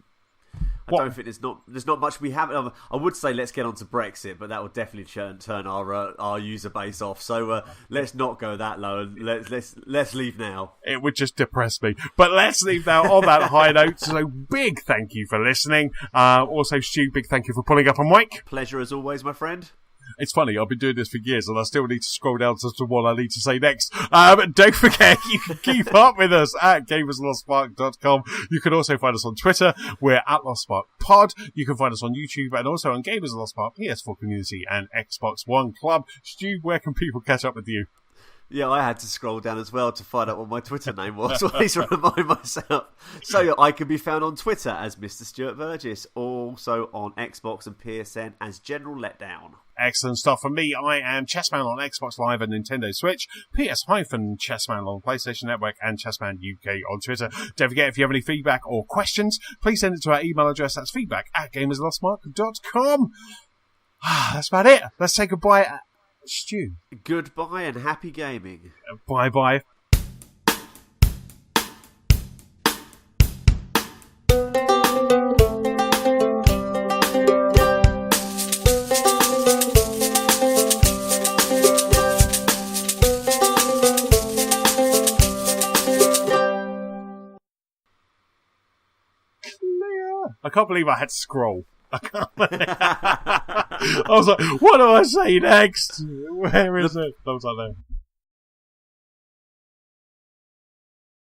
I don't think there's not much we haven't. I would say let's get on to Brexit, but that would definitely turn our user base off. So let's not go that low. Let's leave now. It would just depress me. But let's leave now on that high note. So big thank you for listening. Also, Stu, big thank you for pulling up a mic. Pleasure as always, my friend. It's funny, I've been doing this for years and I still need to scroll down to what I need to say next. Don't forget, you can keep up with us at gamerslostspark.com. You can also find us on Twitter. We're at LostSparkPod. You can find us on YouTube and also on Gamers Lost Spark, PS4 Community and Xbox One Club. Stu, where can people catch up with you? Yeah, I had to scroll down as well to find out what my Twitter name was, so I need to remind myself. So I can be found on Twitter as Mr. Stuart Burgess, also on Xbox and PSN as General Letdown. Excellent stuff. For me, I am Chessman on Xbox Live and Nintendo Switch, PS-Chessman on PlayStation Network, and Chessman UK on Twitter. Don't forget, if you have any feedback or questions, please send it to our email address. That's feedback@gamerslostmark.com. That's about it. Let's say goodbye. Stu. Goodbye and happy gaming. Bye-bye. I can't believe I had to scroll. I was like, what do I say next? Where is it? I was like, no.